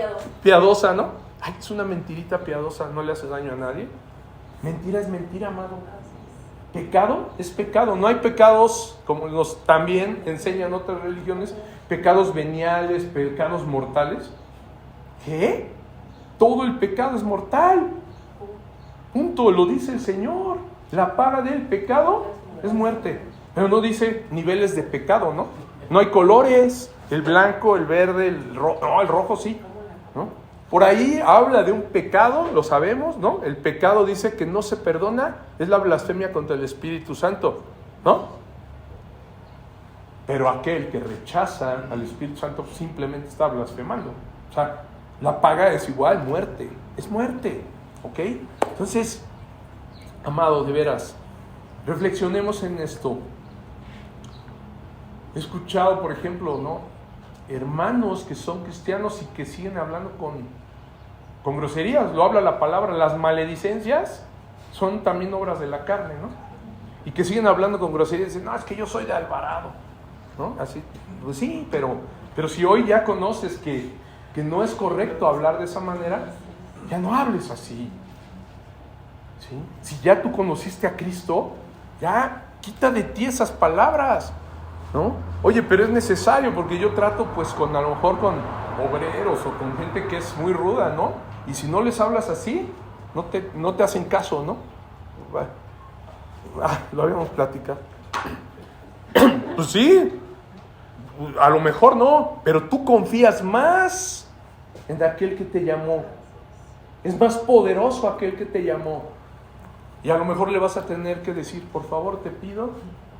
B: ¿no? Ay, es una mentirita piadosa, no le hace daño a nadie. Mentira es mentira, amado. Pecado es pecado. No hay pecados, como nos también enseñan otras religiones, pecados veniales, pecados mortales. ¿Qué? Todo el pecado es mortal. Punto, lo dice el Señor. La paga del pecado es muerte. Pero no dice niveles de pecado, ¿no? No hay colores, el blanco, el verde, el rojo. No, el rojo sí, ¿no? Por ahí habla de un pecado, lo sabemos, ¿no? El pecado dice que no se perdona, es la blasfemia contra el Espíritu Santo, ¿no? Pero aquel que rechaza al Espíritu Santo simplemente está blasfemando. O sea, la paga es igual, muerte, es muerte, ¿ok? Entonces, amado, de veras, reflexionemos en esto. He escuchado, por ejemplo, ¿no? Hermanos que son cristianos y que siguen hablando con groserías, lo habla la palabra, las maledicencias son también obras de la carne, ¿no? Y que siguen hablando con groserías y dicen, no, es que yo soy de Alvarado, ¿no? Así, pues sí, pero si hoy ya conoces que no es correcto hablar de esa manera, ya no hables así, ¿sí? Si ya tú conociste a Cristo, ya quita de ti esas palabras, ¿no? Oye, pero es necesario porque yo trato pues a lo mejor con obreros o con gente que es muy ruda, ¿no? Y si no les hablas así, no te hacen caso, ¿no? Lo habíamos platicado. Pues sí, a lo mejor no, pero tú confías más en aquel que te llamó. Es más poderoso aquel que te llamó. Y a lo mejor le vas a tener que decir, por favor te pido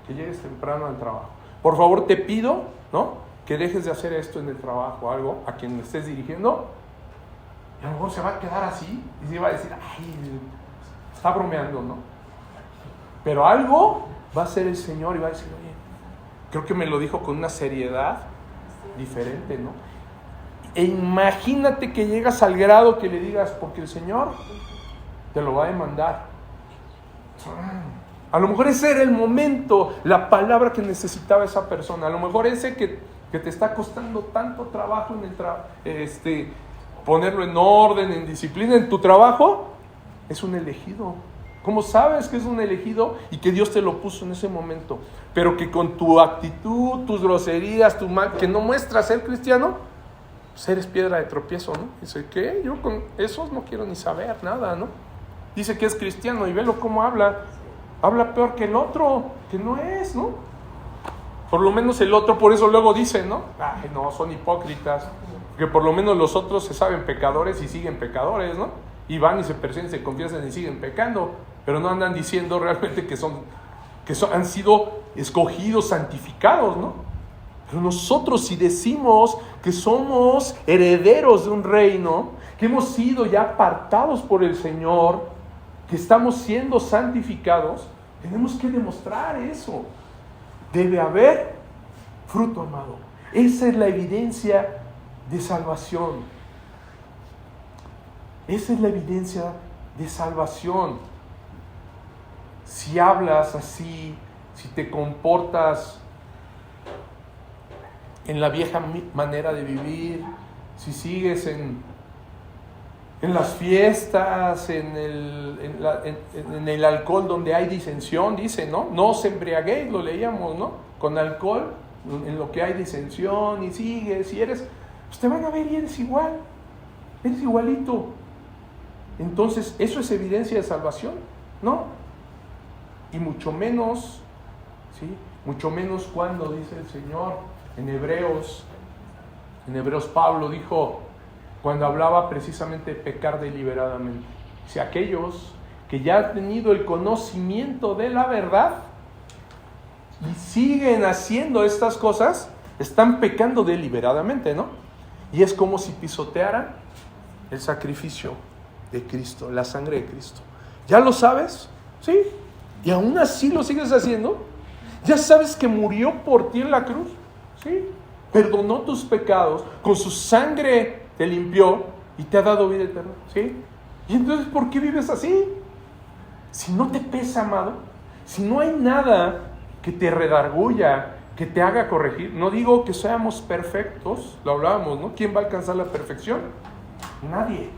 B: que llegues temprano al trabajo. Por favor te pido, ¿no? Que dejes de hacer esto en el trabajo, algo a quien me estés dirigiendo. Y a lo mejor se va a quedar así y se va a decir, ay, está bromeando, ¿no? Pero algo va a hacer el Señor y va a decir, oye, creo que me lo dijo con una seriedad diferente, ¿no? E imagínate que llegas al grado que le digas, porque el Señor te lo va a demandar. A lo mejor ese era el momento, la palabra que necesitaba esa persona. A lo mejor ese que te está costando tanto trabajo en ponerlo en orden, en disciplina, en tu trabajo, es un elegido. ¿Cómo sabes que es un elegido y que Dios te lo puso en ese momento? Pero que con tu actitud, tus groserías, que no muestras ser cristiano, pues eres piedra de tropiezo, ¿no? Dice, ¿qué? Yo con esos no quiero ni saber nada, ¿no? Dice que es cristiano y velo cómo habla. Habla peor que el otro, que no es, ¿no? Por lo menos el otro, por eso luego dice, ¿no? Ay, no, son hipócritas. Que por lo menos los otros se saben pecadores y siguen pecadores, ¿no? Y van y se persiguen, se confiesan y siguen pecando. Pero no andan diciendo realmente que han sido escogidos, santificados, ¿no? Pero nosotros si decimos que somos herederos de un reino, que hemos sido ya apartados por el Señor, que estamos siendo santificados, tenemos que demostrar eso. Debe haber fruto, amado. Esa es la evidencia de salvación. Esa es la evidencia de salvación. Si hablas así, si te comportas en la vieja manera de vivir, si sigues en las fiestas, en el alcohol donde hay disensión, dice, ¿no? No os embriaguéis, lo leíamos, ¿no? Con alcohol, en lo que hay disensión, y sigues, y eres, pues te van a ver y eres igual, eres igualito. Entonces, ¿eso es evidencia de salvación? No. Y mucho menos, ¿sí? Mucho menos cuando dice el Señor en Hebreos Pablo dijo, cuando hablaba precisamente de pecar deliberadamente, si aquellos que ya han tenido el conocimiento de la verdad y siguen haciendo estas cosas, están pecando deliberadamente, ¿no? Y es como si pisotearan el sacrificio de Cristo, la sangre de Cristo. ¿Ya lo sabes? Sí. Y aún así lo sigues haciendo. ¿Ya sabes que murió por ti en la cruz? Sí. Perdonó tus pecados, con su sangre te limpió y te ha dado vida eterna, ¿sí? Y entonces, ¿por qué vives así? Si no te pesa, amado, Si no hay nada que te redarguya, que te haga corregir, no digo que seamos perfectos, lo hablábamos, ¿no? ¿Quién va a alcanzar la perfección? Nadie.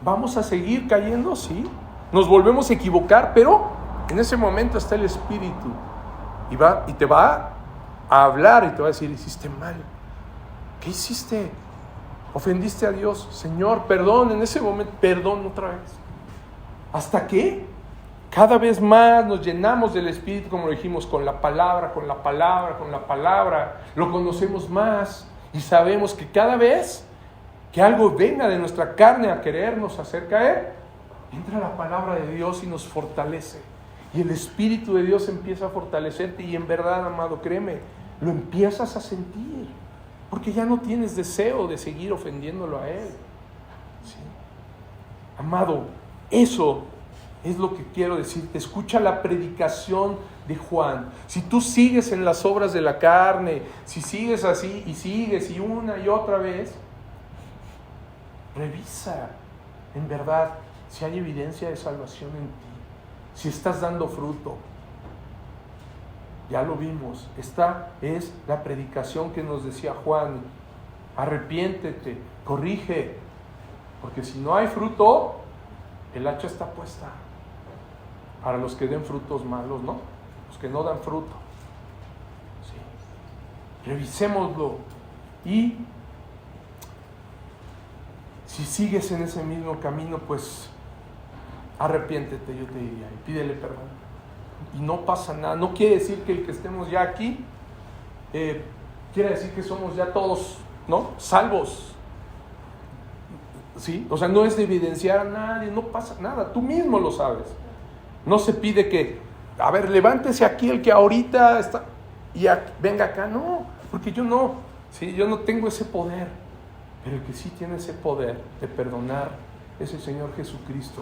B: Vamos a seguir cayendo, sí. Nos volvemos a equivocar, pero en ese momento está el Espíritu y te va a hablar y te va a decir, hiciste mal. ¿Qué hiciste? Ofendiste a Dios. Señor, perdón, en ese momento, perdón otra vez. ¿Hasta qué? Cada vez más nos llenamos del Espíritu, como lo dijimos, con la palabra. Lo conocemos más y sabemos que cada vez que algo venga de nuestra carne a querernos hacer caer, entra la palabra de Dios y nos fortalece. Y el Espíritu de Dios empieza a fortalecerte y en verdad, amado, créeme, lo empiezas a sentir. Porque ya no tienes deseo de seguir ofendiéndolo a Él. ¿Sí? Amado, eso es lo que quiero decirte. Escucha la predicación de Juan. Si tú sigues en las obras de la carne, si sigues así y sigues y una y otra vez, revisa en verdad si hay evidencia de salvación en ti, si estás dando fruto. Ya lo vimos. Esta es la predicación que nos decía Juan. Arrepiéntete, corrige, porque si no hay fruto, el hacha está puesta para los que den frutos malos, ¿no? Los que no dan fruto. Sí. Revisémoslo. Y si sigues en ese mismo camino, pues arrepiéntete, yo te diría, y pídele perdón. Y no pasa nada. No quiere decir que el que estemos ya aquí, quiere decir que somos ya todos, ¿no?, salvos. ¿Sí? O sea, no es de evidenciar a nadie, no pasa nada, tú mismo lo sabes. No se pide que, a ver, levántese aquí el que ahorita está, y venga acá, no, porque yo no, ¿sí? Yo no tengo ese poder, pero el que sí tiene ese poder de perdonar es el Señor Jesucristo,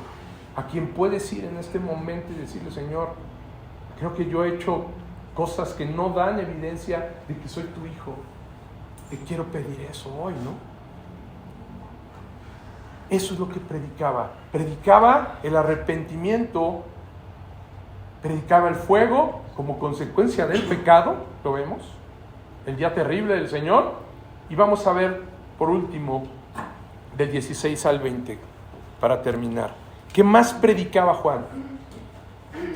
B: a quien puedes ir en este momento y decirle, Señor, creo que yo he hecho cosas que no dan evidencia de que soy tu hijo. Te quiero pedir eso hoy, ¿no? Eso es lo que predicaba. Predicaba el arrepentimiento, predicaba el fuego como consecuencia del pecado, lo vemos, el día terrible del Señor. Y vamos a ver, por último, del 16 al 20, para terminar. ¿Qué más predicaba Juan?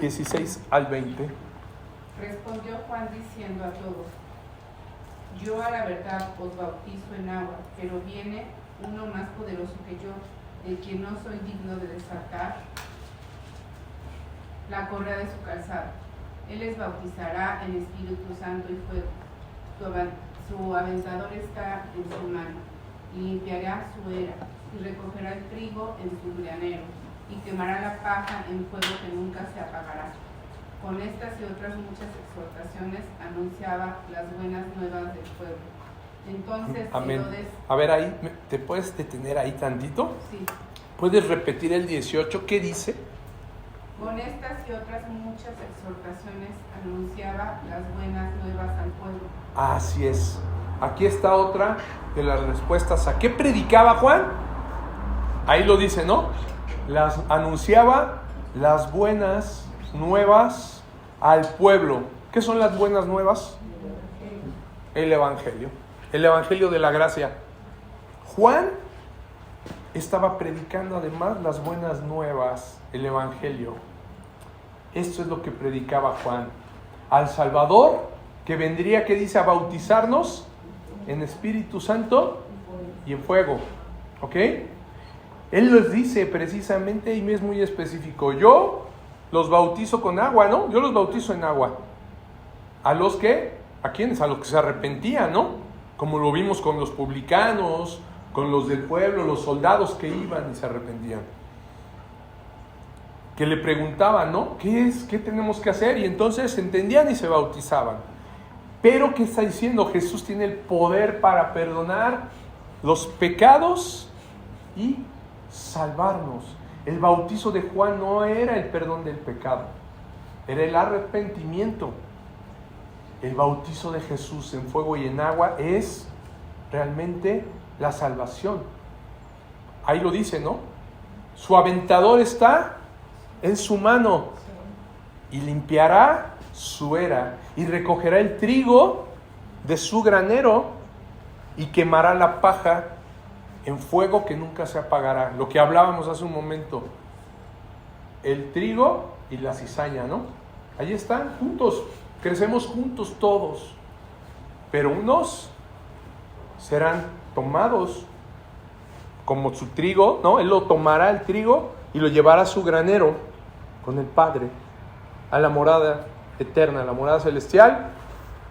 B: 16 al 20.
G: Respondió Juan diciendo a todos: yo a la verdad os bautizo en agua, pero viene uno más poderoso que yo, de quien no soy digno de desatar la correa de su calzado. Él les bautizará en Espíritu Santo y fuego. Su aventador está en su mano, y limpiará su era, y recogerá el trigo en su granero, y quemará la paja en fuego que nunca se apagará. Con estas y otras muchas exhortaciones anunciaba las buenas nuevas del pueblo. Entonces,
B: amén.
G: Herodes...
B: A ver, ahí, ¿te puedes detener ahí tantito?
G: Sí.
B: ¿Puedes repetir el 18? ¿Qué dice?
G: Con estas y otras muchas exhortaciones anunciaba las buenas nuevas al pueblo.
B: Así es. Aquí está otra de las respuestas. ¿A qué predicaba Juan? Ahí lo dice, ¿no? Anunciaba las buenas nuevas al pueblo. ¿Qué son las buenas nuevas? El Evangelio. El Evangelio de la gracia. Juan estaba predicando además las buenas nuevas, el Evangelio. Esto es lo que predicaba Juan. Al Salvador, que vendría, que dice, a bautizarnos en Espíritu Santo y en fuego. ¿Ok? Él les dice precisamente, y es muy específico, yo los bautizo con agua, ¿no? Yo los bautizo en agua. ¿A los que? ¿A quiénes? A los que se arrepentían, ¿no? Como lo vimos con los publicanos, con los del pueblo, los soldados que iban y se arrepentían. Que le preguntaban, ¿no? ¿Qué tenemos que hacer? Y entonces entendían y se bautizaban. Pero, ¿qué está diciendo? Jesús tiene el poder para perdonar los pecados y salvarnos. El bautizo de Juan no era el perdón del pecado, era el arrepentimiento. El bautizo de Jesús en fuego y en agua es realmente la salvación. Ahí lo dice, ¿no? Su aventador está en su mano. y limpiará su era y recogerá el trigo de su granero y quemará la paja en fuego que nunca se apagará. Lo que hablábamos hace un momento, el trigo y la cizaña, ¿no? Ahí están juntos, crecemos juntos todos, pero unos serán tomados como su trigo, ¿no? Él lo tomará el trigo y lo llevará a su granero con el Padre, a la morada eterna, a la morada celestial,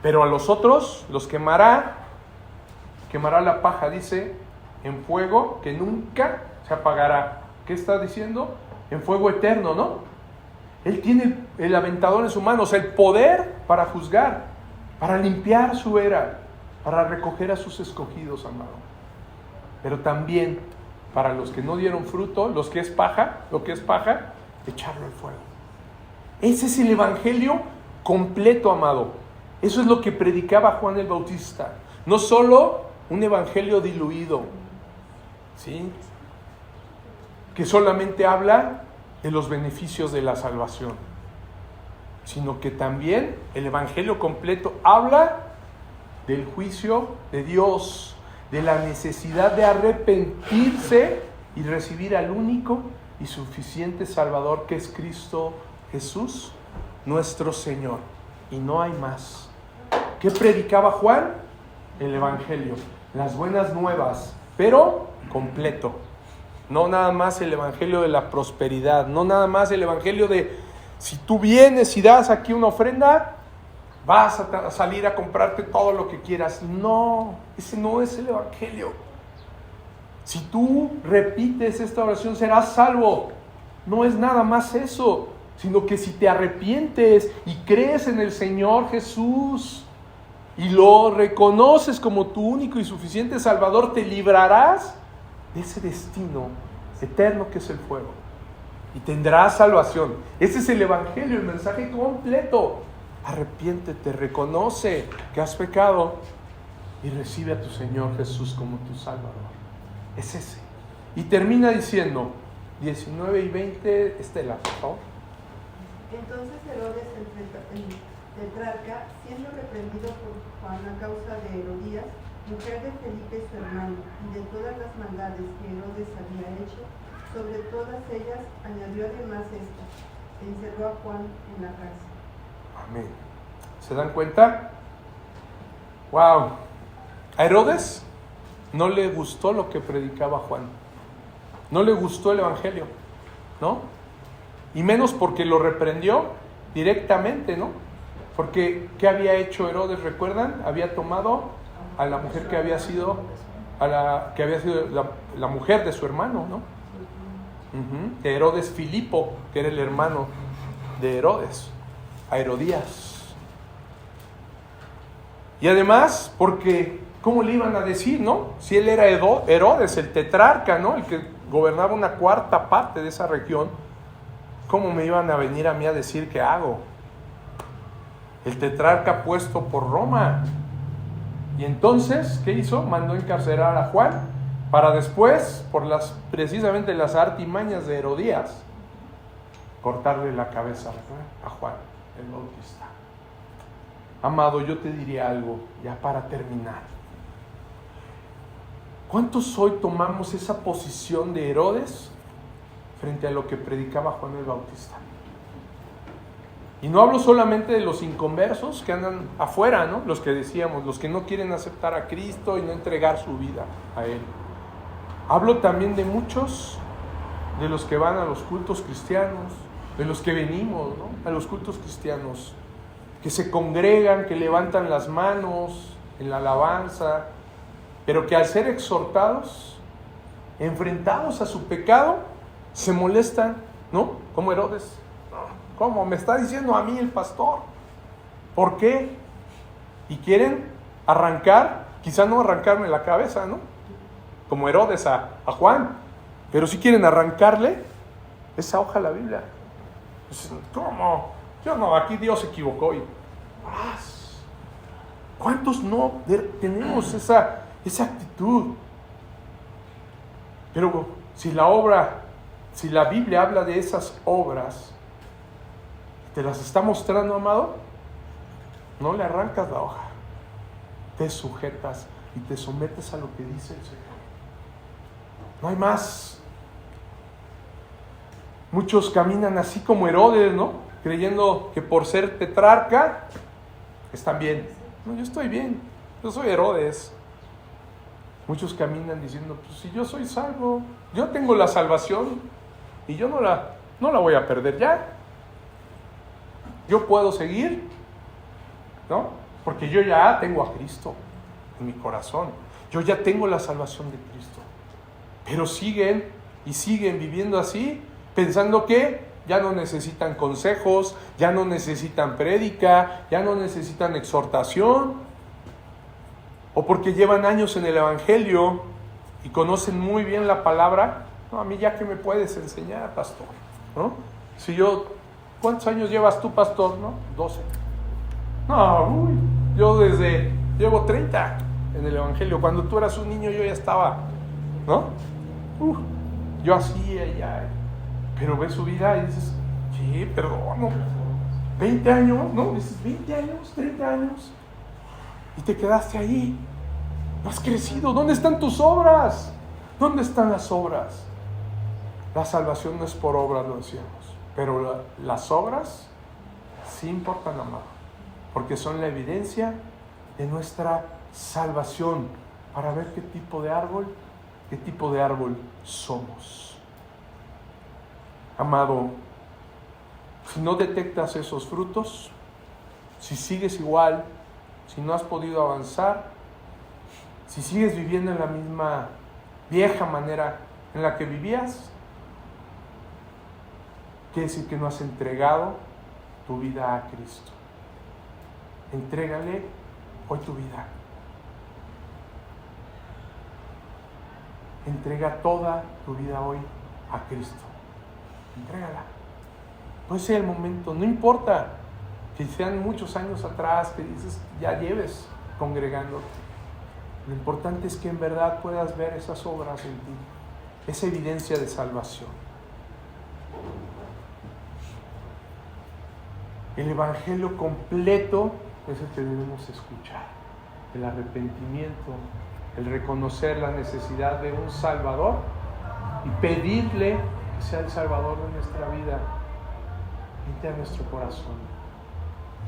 B: pero a los otros los quemará la paja, dice, en fuego que nunca se apagará. ¿Qué está diciendo? En fuego eterno, ¿no? Él tiene el aventador en su mano, o sea, el poder para juzgar, para limpiar su era, para recoger a sus escogidos, amado. Pero también para los que no dieron fruto, lo que es paja, echarlo al fuego. Ese es el evangelio completo, amado. Eso es lo que predicaba Juan el Bautista. No solo un evangelio diluido, ¿sí?, que solamente habla de los beneficios de la salvación, sino que también el evangelio completo habla del juicio de Dios, de la necesidad de arrepentirse y recibir al único y suficiente Salvador que es Cristo Jesús, nuestro Señor. Y no hay más. ¿Qué predicaba Juan? El evangelio, las buenas nuevas, pero completo. No nada más el evangelio de la prosperidad, no nada más el evangelio de si tú vienes y das aquí una ofrenda, vas a salir a comprarte todo lo que quieras. No, ese no es el evangelio. Si tú repites esta oración serás salvo. No es nada más eso, sino que si te arrepientes y crees en el Señor Jesús y lo reconoces como tu único y suficiente Salvador, te librarás de ese destino eterno que es el fuego y tendrás salvación. Ese es el evangelio, el mensaje completo. Arrepiéntete, reconoce que has pecado y recibe a tu Señor Jesús como tu Salvador. Es ese. Y termina diciendo 19 y 20, Estela, por favor.
H: Entonces Herodes el tetrarca, siendo reprendido por Juan a causa de Herodías, mujer de Felipe su hermano, y de todas las maldades que Herodes había hecho, sobre todas ellas añadió además esta: se encerró a Juan en la cárcel.
B: Amén. ¿Se dan cuenta? ¡Wow! A Herodes no le gustó lo que predicaba Juan. No le gustó el evangelio, ¿no? Y menos porque lo reprendió directamente, ¿no? Porque ¿qué había hecho Herodes? ¿Recuerdan? Había tomado a la mujer que había sido la mujer de su hermano, ¿no? De Herodes Filipo, que era el hermano de Herodes, a Herodías. Y además, porque ¿cómo le iban a decir, no? Si él era Herodes, el tetrarca, ¿no? El que gobernaba una cuarta parte de esa región, ¿cómo me iban a venir a mí a decir qué hago? El tetrarca puesto por Roma. Y entonces, ¿qué hizo? Mandó encarcelar a Juan para después, por precisamente las artimañas de Herodías, cortarle la cabeza a Juan el Bautista. Amado, yo te diría algo, ya para terminar. ¿Cuántos hoy tomamos esa posición de Herodes frente a lo que predicaba Juan el Bautista? Y no hablo solamente de los inconversos que andan afuera, ¿no? Los que decíamos, los que no quieren aceptar a Cristo y no entregar su vida a Él. Hablo también de muchos de los que van a los cultos cristianos, de los que venimos, ¿no?, a los cultos cristianos, que se congregan, que levantan las manos en la alabanza, pero que al ser exhortados, enfrentados a su pecado, se molestan, ¿no? Como Herodes. ¿Cómo? Me está diciendo a mí el pastor. ¿Por qué? Y quieren arrancar, quizá no arrancarme la cabeza, ¿no?, como Herodes a Juan, pero sí quieren arrancarle esa hoja de la Biblia. ¿Cómo? Yo no, aquí Dios se equivocó. Y ¿cuántos no tenemos esa actitud? Pero si la Biblia habla de esas obras, te las está mostrando, amado, no le arrancas la hoja. Te sujetas y te sometes a lo que dice el Señor. No hay más. Muchos caminan así como Herodes, ¿no? Creyendo que por ser tetrarca están bien. No, yo estoy bien. Yo soy Herodes. Muchos caminan diciendo, pues si yo soy salvo, yo tengo la salvación y yo no la voy a perder ya. Yo puedo seguir, ¿no? Porque yo ya tengo a Cristo en mi corazón. Yo ya tengo la salvación de Cristo. Pero siguen viviendo así, pensando que ya no necesitan consejos, ya no necesitan prédica, ya no necesitan exhortación, o porque llevan años en el Evangelio y conocen muy bien la palabra. No, a mí ya que me puedes enseñar, pastor, ¿no? Si yo, ¿cuántos años llevas tú, pastor? ¿No? 12. No, yo llevo 30 en el Evangelio. Cuando tú eras un niño yo ya estaba, ¿no? Yo hacía ya. Pero ves su vida y dices, sí, perdón, no, 20 años, ¿no? Dices, 20 años, 30 años. Y te quedaste ahí. No has crecido. ¿Dónde están tus obras? ¿Dónde están las obras? La salvación no es por obras, lo decíamos. Pero las obras sí importan, amado. Porque son la evidencia de nuestra salvación. Para ver qué tipo de árbol somos. Amado, si no detectas esos frutos, si sigues igual, si no has podido avanzar, si sigues viviendo en la misma vieja manera en la que vivías, quiere decir que no has entregado tu vida a Cristo. Entrégale hoy tu vida. Entrega toda tu vida hoy a Cristo. Entrégala. Puede ser el momento, no importa que sean muchos años atrás que dices ya lleves congregándote. Lo importante es que en verdad puedas ver esas obras en ti, esa evidencia de salvación. El evangelio completo es el que debemos escuchar. El arrepentimiento, el reconocer la necesidad de un Salvador y pedirle que sea el Salvador de nuestra vida, entre a nuestro corazón,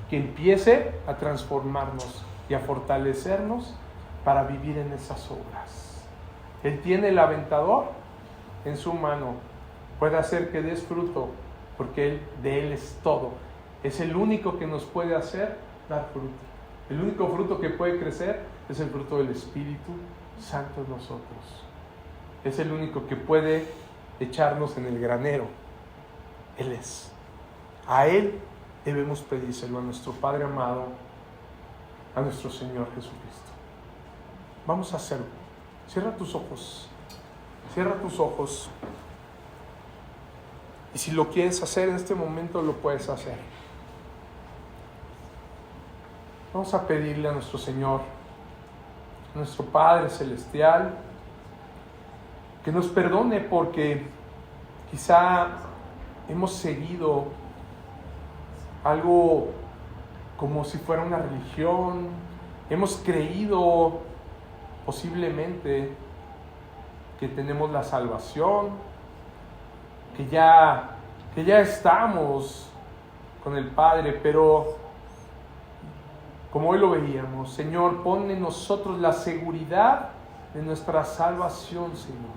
B: que empiece a transformarnos y a fortalecernos para vivir en esas obras. Él tiene el aventador en su mano, puede hacer que des fruto, porque de Él es todo. Es el único que nos puede hacer dar fruto. El único fruto que puede crecer es el fruto del Espíritu Santo en nosotros. Es el único que puede echarnos en el granero. Él es. A Él debemos pedírselo, a nuestro Padre amado, a nuestro Señor Jesucristo. Vamos a hacerlo. Cierra tus ojos. Cierra tus ojos. Y si lo quieres hacer en este momento, lo puedes hacer. Vamos a pedirle a nuestro Señor, a nuestro Padre Celestial, que nos perdone porque quizá hemos seguido algo como si fuera una religión. Hemos creído posiblemente que tenemos la salvación, que ya estamos con el Padre, pero como hoy lo veíamos, Señor, pon en nosotros la seguridad de nuestra salvación, Señor.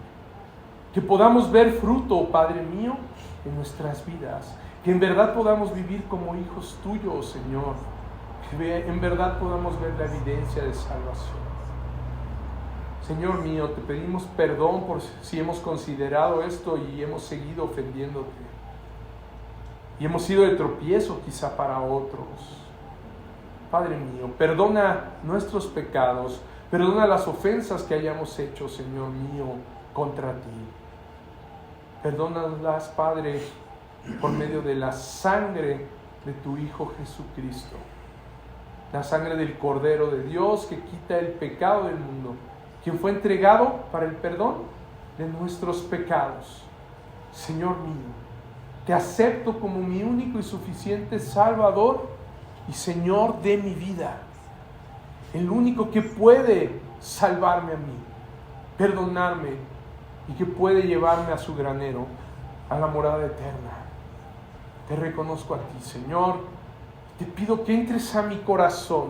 B: Que podamos ver fruto, Padre mío, en nuestras vidas. Que en verdad podamos vivir como hijos tuyos, Señor. Que en verdad podamos ver la evidencia de salvación. Señor mío, te pedimos perdón por si hemos considerado esto y hemos seguido ofendiéndote. Y hemos sido de tropiezo quizá para otros. Padre mío, perdona nuestros pecados, perdona las ofensas que hayamos hecho, Señor mío, contra ti. Perdónalas, Padre, por medio de la sangre de tu Hijo Jesucristo, la sangre del Cordero de Dios que quita el pecado del mundo, quien fue entregado para el perdón de nuestros pecados. Señor mío, Te acepto como mi único y suficiente Salvador y Señor de mi vida. El único que puede salvarme a mí, perdonarme y que puede llevarme a su granero, a la morada eterna. Te reconozco a ti, Señor. Te pido que entres a mi corazón,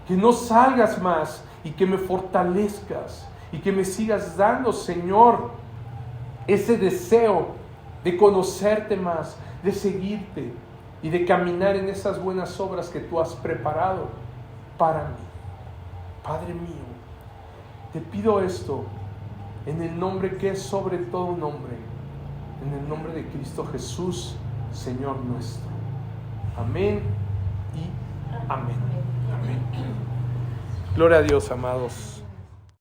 B: que no salgas más y que me fortalezcas y que me sigas dando, Señor, ese deseo de conocerte más, de seguirte y de caminar en esas buenas obras que tú has preparado para mí. Padre mío, te pido esto en el nombre que es sobre todo nombre, en el nombre de Cristo Jesús, Señor nuestro. Amén y amén. Amén. Gloria a Dios, amados.